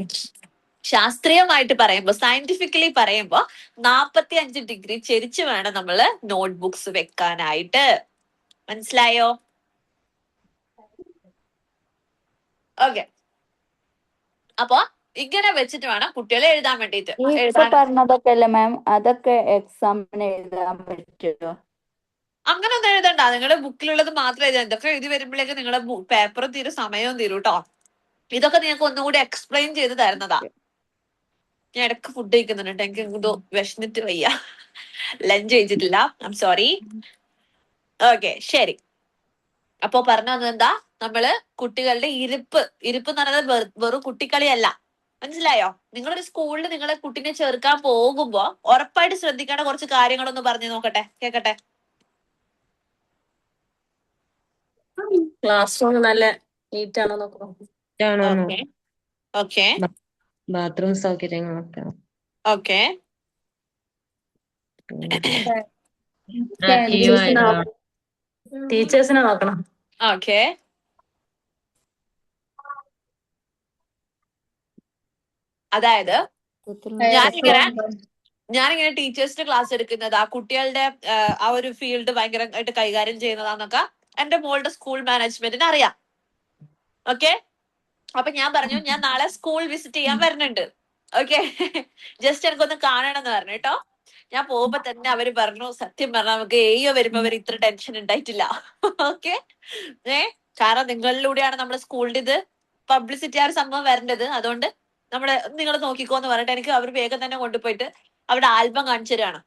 ശാസ്ത്രീയമായിട്ട് പറയുമ്പോ, സയന്റിഫിക്കലി പറയുമ്പോ 45 ഡിഗ്രി ചെരിച്ച് വേണം നമ്മള് നോട്ട്ബുക്സ് വെക്കാനായിട്ട്. മനസ്സിലായോ? ഓക്കെ. അപ്പൊ ഇങ്ങനെ വെച്ചിട്ട് വേണം കുട്ടികളെ എഴുതാൻ വേണ്ടിയിട്ട്. ഈ ഇപ്പൊ എഴുതാൻ പറഞ്ഞതൊക്കെ അല്ലേ മാം, അതൊക്കെ എക്സാമിന് എഴുതാൻ പറ്റുമോ? അങ്ങനെ ഒന്നും എഴുതണ്ട. നിങ്ങളുടെ ബുക്കിലുള്ളത് മാത്രം എഴുതാം. ഇതൊക്കെ എഴുതി വരുമ്പോഴേക്ക് നിങ്ങളുടെ പേപ്പർ തീരും, സമയവും തീരും കേട്ടോ. ഇതൊക്കെ നിങ്ങൾക്ക് ഒന്നുകൂടി എക്സ്പ്ലെയിൻ ചെയ്ത് തരുന്നതാ. ഞാൻ ഇടയ്ക്ക് ഫുഡ് കഴിക്കുന്നുണ്ട്. എനിക്ക് എന്തോ വിശന്നിട്ട് വയ്യ. ലഞ്ച് കഴിച്ചിട്ടില്ല. I am sorry. ഓക്കെ, ശരി. അപ്പൊ പറഞ്ഞു വന്നത് എന്താ? നമ്മള് കുട്ടികളുടെ ഇരിപ്പ് എന്ന് പറയുന്നത് വെറും കുട്ടിക്കളിയല്ല. മനസ്സിലായോ? നിങ്ങളൊരു സ്കൂളിൽ നിങ്ങളെ കുട്ടീനെ ചേർക്കാൻ പോകുമ്പോ ഉറപ്പായിട്ട് ശ്രദ്ധിക്കേണ്ട കുറച്ച് കാര്യങ്ങളൊന്ന് പറഞ്ഞു നോക്കട്ടെ, കേക്കട്ടെ. ക്ലാസ് റൂം നല്ല നീറ്റ് ആണോ നോക്കണം. ഓക്കെ ഓക്കെ ബാത്റൂം സൗകര്യങ്ങളൊക്കെ. ഓക്കെ. ടീച്ചേഴ്സിനെ നോക്കണം. ഓക്കെ. അതായത് ഞാനിങ്ങനെ ടീച്ചേഴ്സിന്റെ ക്ലാസ് എടുക്കുന്നത് ആ കുട്ടികളുടെ ആ ഒരു ഫീൽഡ് ഭയങ്കരമായിട്ട് കൈകാര്യം ചെയ്യുന്നതാന്നൊക്കെ എന്റെ മോളുടെ സ്കൂൾ മാനേജ്മെന്റിന് അറിയാം. ഓക്കെ. അപ്പൊ ഞാൻ പറഞ്ഞു, ഞാൻ നാളെ സ്കൂൾ വിസിറ്റ് ചെയ്യാൻ വരുന്നുണ്ട്. ഓക്കെ. ജസ്റ്റ് എനിക്കൊന്ന് കാണണം എന്ന് പറഞ്ഞു കേട്ടോ. ഞാൻ പോകുമ്പോ തന്നെ അവര് പറഞ്ഞു, സത്യം പറഞ്ഞാൽ നമുക്ക് ഏയ്യോ വരുമ്പോ അവർ ഇത്ര ടെൻഷൻ ഉണ്ടായിട്ടില്ല. ഓക്കെ. കാരണം നിങ്ങളിലൂടെയാണ് നമ്മുടെ സ്കൂളിന്റെ ഇത് പബ്ലിസിറ്റി ആ ഒരു സംഭവം വരേണ്ടത്. അതുകൊണ്ട് നിങ്ങൾ നോക്കിക്കോന്ന് പറഞ്ഞിട്ട് എനിക്ക് അവർ വേഗം തന്നെ കൊണ്ടുപോയിട്ട് അവിടെ ആൽബം കാണിച്ചു തരാണ്.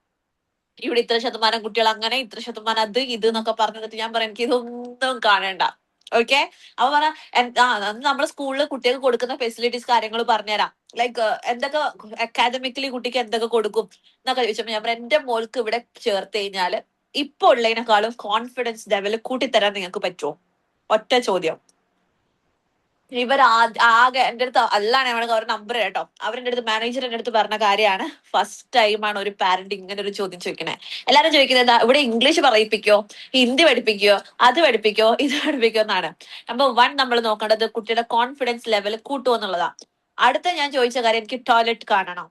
ഇവിടെ ഇത്ര ശതമാനം കുട്ടികൾ അങ്ങനെ, ഇത്ര ശതമാനം അത് ഇത് എന്നൊക്കെ പറഞ്ഞിട്ട് ഞാൻ പറയാം എനിക്ക് ഇതൊന്നും കാണണ്ട. ഓക്കെ. അപ്പൊ പറഞ്ഞ നമ്മുടെ സ്കൂളിൽ കുട്ടികൾക്ക് കൊടുക്കുന്ന ഫെസിലിറ്റീസ് കാര്യങ്ങൾ പറഞ്ഞുതരാം. ലൈക്ക് എന്തൊക്കെ അക്കാദമിക്കലി കുട്ടിക്ക് എന്തൊക്കെ കൊടുക്കും എന്നൊക്കെ ചോദിച്ചപ്പോ ഞാൻ എന്റെ മോൾക്ക് ഇവിടെ ചേർത്ത് കഴിഞ്ഞാല് ഇപ്പൊ ഉള്ളതിനേക്കാളും കോൺഫിഡൻസ് ലെവൽ കൂട്ടിത്തരാൻ നിങ്ങൾക്ക് പറ്റുമോ? ഒറ്റ ചോദ്യം. ആകെ എന്റെ അടുത്ത് അല്ലാണ് അവരുടെ നമ്പർ കേട്ടോ. അവരുടെ അടുത്ത് മാനേജർ എന്റെ അടുത്ത് പറഞ്ഞ കാര്യമാണ്, ഫസ്റ്റ് ടൈമാണ് ഒരു പാരന്റ് ഇങ്ങനെ ഒരു ചോദ്യം ചോദിക്കണേ. എല്ലാരും ചോദിക്കുന്നത് എന്താ, ഇവിടെ ഇംഗ്ലീഷ് പറയിപ്പിക്കോ, ഹിന്ദി പഠിപ്പിക്കോ, അത് പഠിപ്പിക്കോ, ഇത് പഠിപ്പിക്കോ എന്നാണ്. നമ്പർ 1 നമ്മൾ നോക്കേണ്ടത് കുട്ടിയുടെ കോൺഫിഡൻസ് ലെവൽ കൂട്ടുമോ എന്നുള്ളതാ. അടുത്ത ഞാൻ ചോദിച്ച കാര്യം, എനിക്ക് ടോയ്ലറ്റ് കാണണം.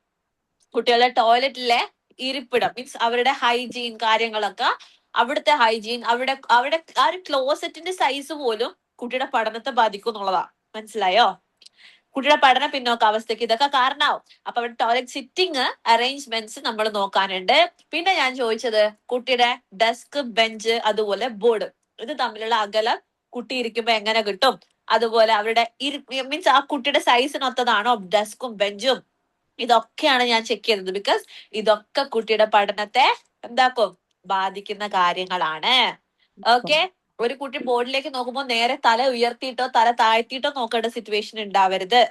കുട്ടികളുടെ ടോയ്ലറ്റിലെ ഇരിപ്പിടം മീൻസ് അവരുടെ ഹൈജീൻ കാര്യങ്ങളൊക്കെ, അവിടുത്തെ ഹൈജീൻ, അവിടെ ആ ഒരു ക്ലോസറ്റിന്റെ സൈസ് പോലും കുട്ടിയുടെ പഠനത്തെ ബാധിക്കും എന്നുള്ളതാ. മനസ്സിലായോ? കുട്ടിയുടെ പഠന പിന്നോക്ക അവസ്ഥയ്ക്ക് ഇതൊക്കെ കാരണമാവും. അപ്പൊ അവിടെ ടോയ്ലറ്റ് സിറ്റിംഗ് അറേഞ്ച്മെന്റ്സ് നമ്മൾ നോക്കാനുണ്ട്. പിന്നെ ഞാൻ ചോദിച്ചത് കുട്ടിയുടെ ഡെസ്ക്, ബെഞ്ച്, അതുപോലെ ബോർഡ്, ഇത് തമ്മിലുള്ള അകലം കുട്ടി ഇരിക്കുമ്പോ എങ്ങനെ കിട്ടും? അതുപോലെ അവരുടെ മീൻസ് ആ കുട്ടിയുടെ സൈസിനൊത്തതാണോ ഡെസ്കും ബെഞ്ചും? ഇതൊക്കെയാണ് ഞാൻ ചെക്ക് ചെയ്തത്. ബിക്കോസ് ഇതൊക്കെ കുട്ടിയുടെ പഠനത്തെ എന്താക്കും? ബാധിക്കുന്ന കാര്യങ്ങളാണ്. ഓക്കെ. ഒരു കുട്ടി ബോർഡിലേക്ക് നോക്കുമ്പോൾ നേരെ തല ഉയർത്തിയിട്ടോ തല താഴ്ത്തിയിട്ടോ നോക്കേണ്ട സിറ്റുവേഷൻ ഉണ്ടാവരുത്.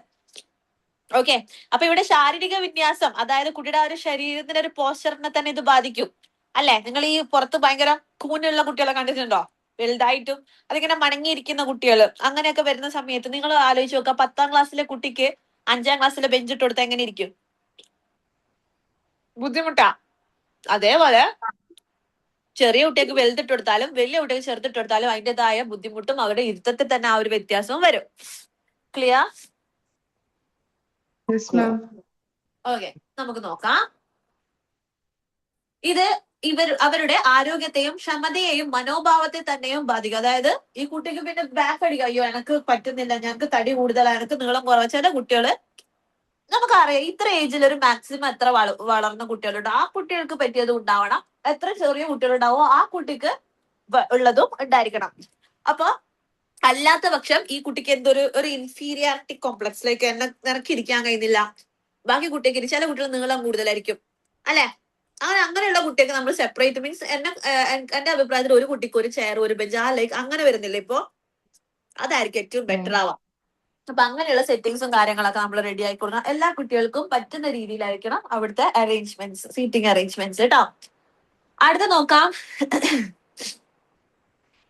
ഓക്കെ. അപ്പൊ ഇവിടെ ശാരീരിക വിന്യാസം, അതായത് കുട്ടിയുടെ ആ ഒരു ശരീരത്തിന്റെ ഒരു പോസ്ചറിനെ തന്നെ ഇത് ബാധിക്കും അല്ലെ? നിങ്ങൾ ഈ പുറത്ത് ഭയങ്കര കൂനുള്ള കുട്ടികളെ കണ്ടിട്ടുണ്ടോ? വലുതായിട്ടും അതിങ്ങനെ മടങ്ങിയിരിക്കുന്ന കുട്ടികൾ അങ്ങനെയൊക്കെ വരുന്ന സമയത്ത് നിങ്ങൾ ആലോചിച്ച് നോക്കുക, 10ാം ക്ലാസ്സിലെ കുട്ടിക്ക് 5ാം ക്ലാസ്സിലെ ബെഞ്ച് ഇട്ട് കൊടുത്താൽ എങ്ങനെ ഇരിക്കും? ബുദ്ധിമുട്ടാ. അതേപോലെ ചെറിയ കുട്ടിക്ക് വലുതിട്ട് കൊടുത്താലും വലിയ കുട്ടിക്ക് ചെറുതിട്ട് കൊടുത്താലും അതിൻ്റെതായ ബുദ്ധിമുട്ടും അവരുടെ ഇരുത്തത്തിൽ തന്നെ ആ ഒരു വ്യത്യാസവും വരും. ക്ലിയർ? Yes, ma'am. ഓക്കെ, നമുക്ക് നോക്കാം. ഇത് അവരുടെ ആരോഗ്യത്തെയും ക്ഷമതയെയും മനോഭാവത്തെ തന്നെയും ബാധിക്കും. അതായത് ഈ കുട്ടിക്ക് പിന്നെ ബാക്ക് അടിക്കുക, അയ്യോ എനക്ക് പറ്റുന്നില്ല, ഞങ്ങൾക്ക് തടി കൂടുതലാണ്, എനിക്ക് നീളം കുറവ്. ചില കുട്ടികള് നമുക്കറിയാം ഇത്ര ഏജിൽ ഒരു മാക്സിമം എത്ര വളർന്ന കുട്ടികളുണ്ട്, ആ കുട്ടികൾക്ക് പറ്റിയതും ഉണ്ടാവണം. എത്ര ചെറിയ കുട്ടികളുണ്ടാവോ ആ കുട്ടിക്ക് ഉള്ളതും ഉണ്ടായിരിക്കണം. അപ്പൊ അല്ലാത്ത പക്ഷം ഈ കുട്ടിക്ക് എന്തൊരു ഇൻഫീരിയാരിറ്റി കോംപ്ലക്സിലേക്ക് നിനക്ക് ഇരിക്കാൻ കഴിയുന്നില്ല, ബാക്കി കുട്ടിക്ക് ചില കുട്ടികൾ നീളം കൂടുതലായിരിക്കും അല്ലെ? അങ്ങനെയുള്ള കുട്ടിയൊക്കെ നമ്മൾ സെപ്പറേറ്റ് മീൻസ് എന്റെ അഭിപ്രായത്തിൽ ഒരു കുട്ടിക്ക് ഒരു ചെയർ ഒരു ബെഞ്ച് ആ ലൈക്ക് അങ്ങനെ വരുന്നില്ല ഇപ്പൊ, അതായിരിക്കും ഏറ്റവും ബെറ്റർ ആവാം. അപ്പൊ അങ്ങനെയുള്ള സെറ്റിങ്സും കാര്യങ്ങളൊക്കെ നമ്മൾ റെഡി ആയി കൊടുക്കണം. എല്ലാ കുട്ടികൾക്കും പറ്റുന്ന രീതിയിലായിരിക്കണം അവിടുത്തെ അറേഞ്ച്മെന്റ്സ്, സീറ്റിംഗ് അറേഞ്ച്മെന്റ്സ് കേട്ടോ. അടുത്ത നോക്കാം.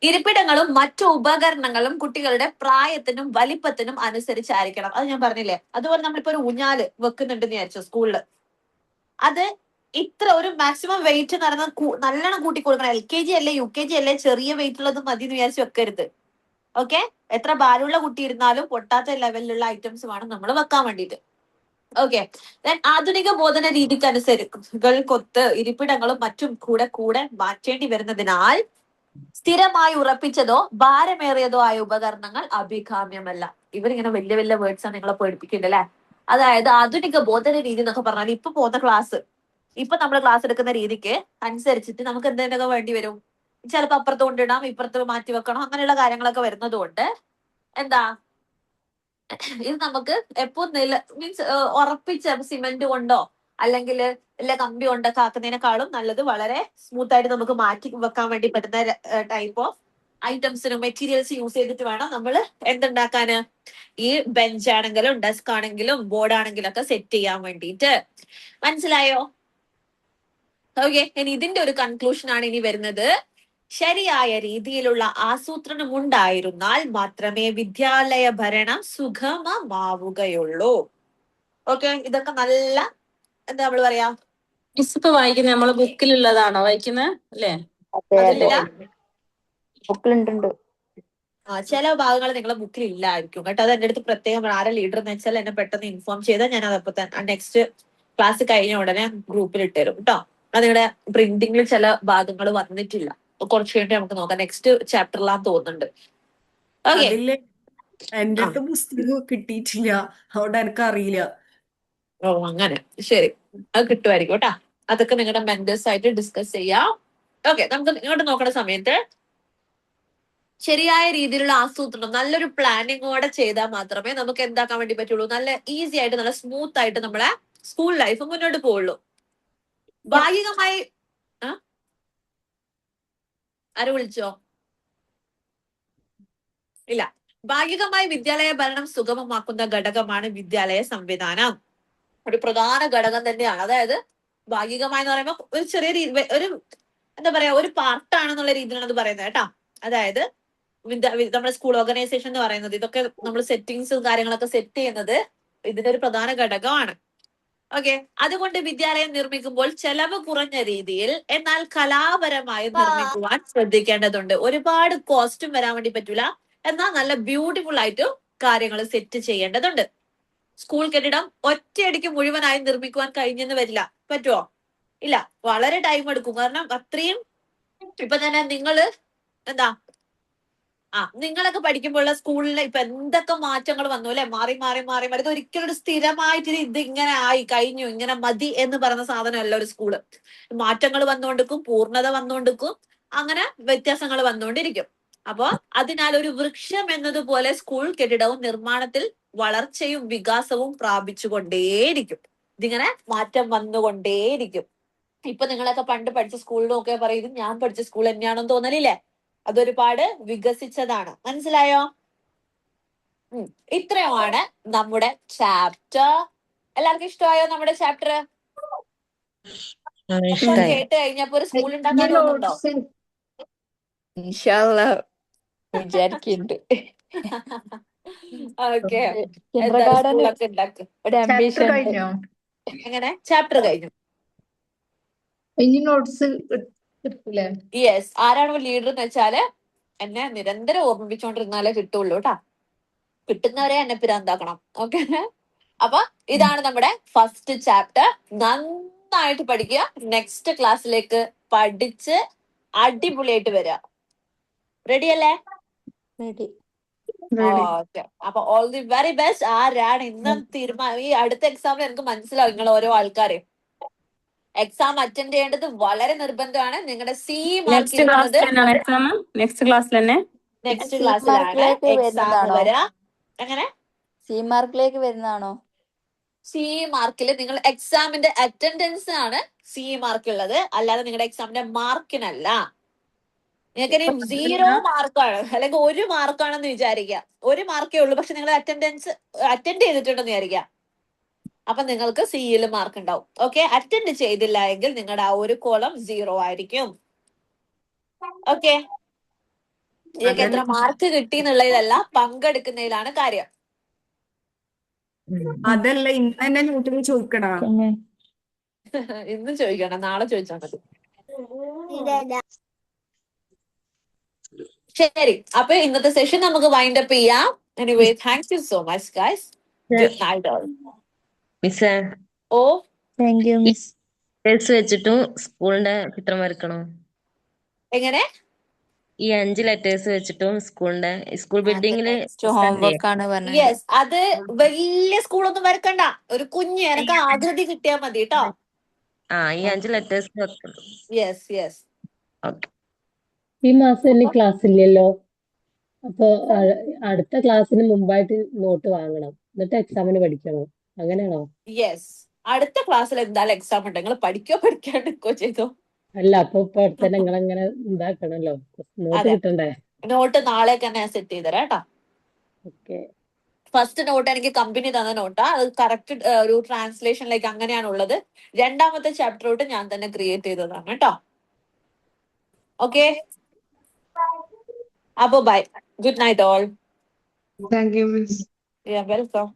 ഇരിപ്പിടങ്ങളും മറ്റു ഉപകരണങ്ങളും കുട്ടികളുടെ പ്രായത്തിനും വലിപ്പത്തിനും അനുസരിച്ചായിരിക്കണം. അത് ഞാൻ പറഞ്ഞില്ലേ. അതുപോലെ നമ്മളിപ്പോ ഒരു ഊഞ്ഞാല് വെക്കുന്നുണ്ടെന്ന് വിചാരിച്ചു സ്കൂളില്, അത് ഇത്ര ഒരു മാക്സിമം വെയിറ്റ് എന്ന് പറയുന്നത് നല്ലോണം കൂട്ടി കൊടുക്കണം. LKG അല്ലേ UKG അല്ലേ ചെറിയ വെയിറ്റ് ഉള്ളത് മതി എന്ന് വിചാരിച്ച് വെക്കരുത്. ഓക്കെ, എത്ര ഭാരമുള്ള കുട്ടി ഇരുന്നാലും പൊട്ടാത്ത ലെവലിലുള്ള ഐറ്റംസ് വേണം നമ്മൾ വെക്കാൻ വേണ്ടിയിട്ട്. ഓക്കെ. ആധുനിക ബോധന രീതിക്കനുസരിച്ച് ഇരിപ്പിടങ്ങളും മറ്റും കൂടെ മാറ്റേണ്ടി വരുന്നതിനാൽ സ്ഥിരമായി ഉറപ്പിച്ചതോ ഭാരമേറിയതോ ആയ ഉപകരണങ്ങൾ അഭികാമ്യമല്ല. ഇവരിങ്ങനെ വലിയ വലിയ വേർഡ്സ് ആണ് നിങ്ങളെ പേടിപ്പിക്കുന്നുണ്ട് അല്ലെ? അതായത് ആധുനിക ബോധന രീതി എന്നൊക്കെ പറഞ്ഞാൽ ഇപ്പൊ പോകുന്ന ക്ലാസ്, ഇപ്പൊ നമ്മൾ ക്ലാസ് എടുക്കുന്ന രീതിക്ക് അനുസരിച്ചിട്ട് നമുക്ക് എന്തെങ്കിലുമൊക്കെ വേണ്ടി വരും. ചിലപ്പോൾ അപ്പുറത്ത് കൊണ്ടിടാം, ഇപ്പുറത്ത് മാറ്റി വെക്കണം, അങ്ങനെയുള്ള കാര്യങ്ങളൊക്കെ വരുന്നത് കൊണ്ട് എന്താ ഇത് നമുക്ക് എപ്പോ മീൻസ് ഉറപ്പിച്ച സിമെന്റ് കൊണ്ടോ അല്ലെങ്കിൽ ഇല്ല കമ്പി കൊണ്ടൊക്കെ ആക്കുന്നതിനേക്കാളും നല്ലത് വളരെ സ്മൂത്ത് ആയിട്ട് നമുക്ക് മാറ്റി വെക്കാൻ വേണ്ടി പറ്റുന്ന ടൈപ്പ് ഓഫ് ഐറ്റംസിനും മെറ്റീരിയൽസ് യൂസ് ചെയ്തിട്ട് വേണം നമ്മൾ എന്തുണ്ടാക്കാന്, ഈ ബെഞ്ച് ആണെങ്കിലും ഡെസ്ക് ആണെങ്കിലും ബോർഡ് ആണെങ്കിലും ഒക്കെ സെറ്റ് ചെയ്യാൻ വേണ്ടിയിട്ട്. മനസ്സിലായോ? ഓക്കെ. ഇനി ഇതിന്റെ ഒരു കൺക്ലൂഷൻ ആണ് ഇനി വരുന്നത്. ശരിയായ രീതിയിലുള്ള ആസൂത്രണം ഉണ്ടായിരുന്നാൽ മാത്രമേ വിദ്യാലയ ഭരണം സുഗമമാവുകയുള്ളൂ. ഓക്കെ, ഇതൊക്കെ നല്ല എന്താ നമ്മള് പറയാ, മിസ് ഇപ്പൊ വായിക്കുന്നത് നമ്മളെ ബുക്കിലുള്ളതാണോ വായിക്കുന്നത് അല്ലേ? അതില്ല. ബുക്കിലുണ്ട്. ചില ഭാഗങ്ങൾ നിങ്ങളെ ബുക്കിൽ ഇല്ലായിരിക്കും കേട്ടോ. അത് എന്റെ അടുത്ത് പ്രത്യേകം ആരെ ലീഡർ എന്ന് വെച്ചാൽ എന്നെ പെട്ടെന്ന് ഇൻഫോം ചെയ്താൽ ഞാൻ അതപ്പോ തന്നെ നെക്സ്റ്റ് ക്ലാസ് കഴിഞ്ഞ ഉടനെ ഗ്രൂപ്പിൽ ഇട്ടുതരും കേട്ടോ. അത് നിങ്ങളുടെ പ്രിന്റിംഗിൽ ചില ഭാഗങ്ങൾ വന്നിട്ടില്ല, കുറച്ച് കഴിഞ്ഞിട്ട് നമുക്ക് നോക്കാം. നെക്സ്റ്റ് ചാപ്റ്ററിലാന്ന് തോന്നുന്നുണ്ട്. ഓക്കെ. എന്റെ അടുത്ത് പുസ്തകം കിട്ടിയിട്ടില്ല, അതുകൊണ്ട് എനിക്ക് അറിയില്ല. ഓ അങ്ങനെ, ശരി, അത് കിട്ടുമായിരിക്കും കേട്ടാ. അതൊക്കെ നിങ്ങളുടെ മെന്റേഴ്സ് ആയിട്ട് ഡിസ്കസ് ചെയ്യാം. ഓക്കെ, നമുക്ക് ഇങ്ങോട്ട് നോക്കുന്ന സമയത്ത് ശരിയായ രീതിയിലുള്ള ആസൂത്രണം നല്ലൊരു പ്ലാനിങ്ങോടെ ചെയ്താൽ മാത്രമേ നമുക്ക് എന്താക്കാൻ വേണ്ടി പറ്റുള്ളൂ, നല്ല ഈസി ആയിട്ട് നല്ല സ്മൂത്ത് ആയിട്ട് നമ്മളെ സ്കൂൾ ലൈഫ് മുന്നോട്ട് പോവുള്ളൂ. ഭാഗികമായി ആര് വിളിച്ചോ? ഇല്ല. ഭാഗികമായി വിദ്യാലയ ഭരണം സുഗമമാക്കുന്ന ഘടകമാണ് വിദ്യാലയ സംവിധാനം. ഒരു പ്രധാന ഘടകം തന്നെയാണ്. അതായത് ഭാഗികമായി എന്ന് പറയുമ്പോൾ ഒരു ചെറിയ ഒരു എന്താ പറയാ ഒരു പാർട്ടാണെന്നുള്ള രീതിയിലാണ് അത് പറയുന്നത് കേട്ടാ. അതായത് നമ്മുടെ സ്കൂൾ ഓർഗനൈസേഷൻ എന്ന് പറയുന്നത് ഇതൊക്കെ നമ്മൾ സെറ്റിങ്സും കാര്യങ്ങളൊക്കെ സെറ്റ് ചെയ്യുന്നത് ഇതിന്റെ ഒരു പ്രധാന ഘടകമാണ്. ഓക്കെ. അതുകൊണ്ട് വിദ്യാലയം നിർമ്മിക്കുമ്പോൾ ചെലവ് കുറഞ്ഞ രീതിയിൽ എന്നാൽ കലാപരമായി നിർമ്മിക്കുവാൻ ശ്രദ്ധിക്കേണ്ടതുണ്ട്. ഒരുപാട് കോസ്റ്റും വരാൻ വേണ്ടി പറ്റൂല, എന്നാൽ നല്ല ബ്യൂട്ടിഫുൾ ആയിട്ട് കാര്യങ്ങൾ സെറ്റ് ചെയ്യേണ്ടതുണ്ട്. സ്കൂൾ കെട്ടിടം ഒറ്റയടിക്ക് മുഴുവനായി നിർമ്മിക്കുവാൻ കഴിഞ്ഞെന്ന് വരില്ല. പറ്റുമോ? ഇല്ല, വളരെ ടൈം എടുക്കും. കാരണം അത്രയും ഇപ്പൊ തന്നെ നിങ്ങള് എന്താ നിങ്ങളൊക്കെ പഠിക്കുമ്പോഴുള്ള സ്കൂളിൽ ഇപ്പൊ എന്തൊക്കെ മാറ്റങ്ങൾ വന്നു അല്ലെ? മാറി മാറി മാറി മാറി. ഇത് ഒരിക്കലും ഒരു സ്ഥിരമായിട്ട് ഇത് ഇങ്ങനെ ആയി കഴിഞ്ഞു ഇങ്ങനെ മതി എന്ന് പറയുന്ന സാധനമല്ല ഒരു സ്കൂള്. മാറ്റങ്ങൾ വന്നുകൊണ്ടിരിക്കും, പൂർണ്ണത വന്നുകൊണ്ടിരിക്കും, അങ്ങനെ വ്യത്യാസങ്ങൾ വന്നുകൊണ്ടിരിക്കും. അപ്പോ അതിനാൽ ഒരു വൃക്ഷം എന്നതുപോലെ സ്കൂൾ കെട്ടിടവും നിർമ്മാണത്തിൽ വളർച്ചയും വികാസവും പ്രാപിച്ചുകൊണ്ടേയിരിക്കും. ഇതിങ്ങനെ മാറ്റം വന്നുകൊണ്ടേയിരിക്കും. ഇപ്പൊ നിങ്ങളൊക്കെ പണ്ട് പഠിച്ച സ്കൂളിലൊക്കെ പറയും ഇത് ഞാൻ പഠിച്ച സ്കൂൾ തന്നെയാണെന്ന് തോന്നലില്ലേ? അതൊരുപാട് വികസിച്ചതാണ്. മനസ്സിലായോ? ഇത്രയുമാണ് നമ്മുടെ ചാപ്റ്റർ. എല്ലാവർക്കും ഇഷ്ടമായോ നമ്മുടെ ചാപ്റ്റർ? മൊത്തം കേട്ട് കഴിഞ്ഞപ്പോ ഒരു സ്കൂൾ ഉണ്ടാക്കാൻ തോന്നുന്നുണ്ടോ? നോട്ട്സ് ഇൻഷാ അല്ലാഹ് വിചാരിക്കുന്നുണ്ട്. ഓക്കെ, കിൻഡർ എന്തായാലും ഗാർഡൻ സ്കൂളൊക്കെ ഉണ്ടാക്കും. ഒരു ചാപ്റ്റർ ambition ഉണ്ട്. കഴിഞ്ഞോ? എങ്ങനെ? ചാപ്റ്റർ കഴിഞ്ഞു. ഇനി നോട്ട്സ് കിട്ടില്ലേ? യെസ്. ആരാണ് ലീഡർ എന്ന് വെച്ചാല് എന്നെ നിരന്തരം ഓർമ്മിപ്പിച്ചോണ്ടിരുന്നാലേ കിട്ടുള്ളൂ കേട്ടാ. കിട്ടുന്നവരെ എന്നെ പിരാന്താക്കണം. ഓക്കെ. അപ്പൊ ഇതാണ് നമ്മുടെ ഫസ്റ്റ് ചാപ്റ്റർ. നന്നായിട്ട് പഠിക്കുക. നെക്സ്റ്റ് ക്ലാസ്സിലേക്ക് പഠിച്ച് അടിപൊളിയായിട്ട് വരിക. റെഡി അല്ലേ? Ready. Ready. ഓക്കെ. അപ്പൊ ഓൾ ദി വെരി ബെസ്റ്റ്. ആരാണ് ഇന്ന് ഈ അടുത്ത എക്സാമിൽ എനിക്ക് മനസ്സിലാവും നിങ്ങൾ ഓരോ ആൾക്കാരെ. എക്സാം അറ്റൻഡ് ചെയ്യേണ്ടത് വളരെ നിർബന്ധമാണ്. നിങ്ങളുടെ സി മാർക്ക് നെക്സ്റ്റ് ക്ലാസ്സിൽ തന്നെയാണ് എക്സാം? നെക്സ്റ്റ് ക്ലാസ്സിൽ തന്നെ? നെക്സ്റ്റ് C ക്ലാസ്സിലാണ് മാർക്കിലേക്ക് എക്സാം വരുന്നതാണോ? വരിക. എങ്ങനെ? C മാർക്കിലേക്ക് വരുന്നതാണോ? സി മാർക്കിൽ നിങ്ങൾ എക്സാമിന്റെ അറ്റൻഡൻസ് ആണ് സി മാർക്ക് ഉള്ളത്, അല്ലാതെ നിങ്ങളുടെ എക്സാമിന്റെ മാർക്കിനല്ല. നിങ്ങൾക്ക് ഇനി 0 മാർക്കാണ് അല്ലെങ്കിൽ 1 മാർക്കാണെന്ന് വിചാരിക്കുക. 1 മാർക്കേ ഉള്ളൂ, പക്ഷെ നിങ്ങൾ അറ്റൻഡൻസ് അറ്റൻഡ് ചെയ്തിട്ടുണ്ടെന്ന് വിചാരിക്കുക. അപ്പൊ നിങ്ങൾക്ക് സിയിൽ മാർക്ക് ഉണ്ടാവും. ഓക്കെ. അറ്റൻഡ് ചെയ്തില്ല എങ്കിൽ നിങ്ങളുടെ ആ ഒരു കോളം 0 ആയിരിക്കും. ഓക്കെ. നിങ്ങൾക്ക് എത്ര മാർക്ക് കിട്ടി എന്നുള്ളതല്ല, പങ്കെടുക്കുന്നതിലാണ് കാര്യം. അതല്ല, ഇന്ന് തന്നെ നോട്ടിൽ ചോദിക്കണോ? പിന്നെ ഇന്ന് ചോദിക്കണം, നാളെ ചോദിച്ചാൽ മതി. ശരി, അപ്പൊ ഇന്നത്തെ സെഷൻ നമുക്ക് വൈൻഡ് അപ്പ് ചെയ്യാം. Anyway, thank you so much guys. Good night all. മിസ്സേ, ഓ, താങ്ക് യു മിസ്. ലെറ്റേഴ്സ് വെച്ചിട്ടും സ്കൂളിന്റെ ചിത്രം വരക്കണം. എങ്ങനെ? ഈ 5 ലെറ്റേഴ്സ് വെച്ചിട്ടും സ്കൂൾ ബിൽഡിങ്ങില് ഹോംവർക്ക് ആണ് പറഞ്ഞത്. യെസ്. അത് വലിയ സ്കൂളൊന്നും വരക്കണ്ട, ഒരു കുഞ്ഞ് എനക്ക് ആകൃതി കിട്ടിയാ മതി കേട്ടോ. ഈ 5 ലെറ്റേഴ്സ് വെക്കണം. Yes yes. ഓക്കെ. ഈ മാസം ഇനി ക്ലാസ് ഇല്ലല്ലോ. അപ്പൊ അടുത്ത ക്ലാസ്സിന് മുമ്പായിട്ട് നോട്ട് വാങ്ങണം, എന്നിട്ട് എക്സാമിന് പഠിക്കണം. അങ്ങനെയാണോ? യെസ്. അടുത്ത ക്ലാസ്സിൽ എന്തായാലും എക്സാം ഉണ്ട്. നിങ്ങൾ പഠിക്കാണ്ടിരിക്കോ ചെയ്തോ? അല്ല, അപ്പൊ ഇപ്പൊ അടുത്ത തന്നെ നിങ്ങളങ്ങനെ ഇതാക്കണല്ലോ, നോട്ട് അതെ. കിട്ടണ്ടേ? നോട്ട് നാളെ തന്നെ സെറ്റ് ചെയ്തരാം കേട്ടോ. ഓക്കെ. ഫസ്റ്റ് നോട്ട് എനിക്ക് കമ്പനി തന്ന നോട്ടാ. അത് കറക്റ്റ് ഒരു ട്രാൻസ്ലേഷനിലേക്ക് അങ്ങനെയാണ് ഉള്ളത്. രണ്ടാമത്തെ ചാപ്റ്റർ തൊട്ട് ഞാൻ തന്നെ ക്രിയേറ്റ് ചെയ്തതാണ് കേട്ടോ. ഓക്കെ. അപ്പൊ bye. Good night all. Thank you, Miss. Welcome.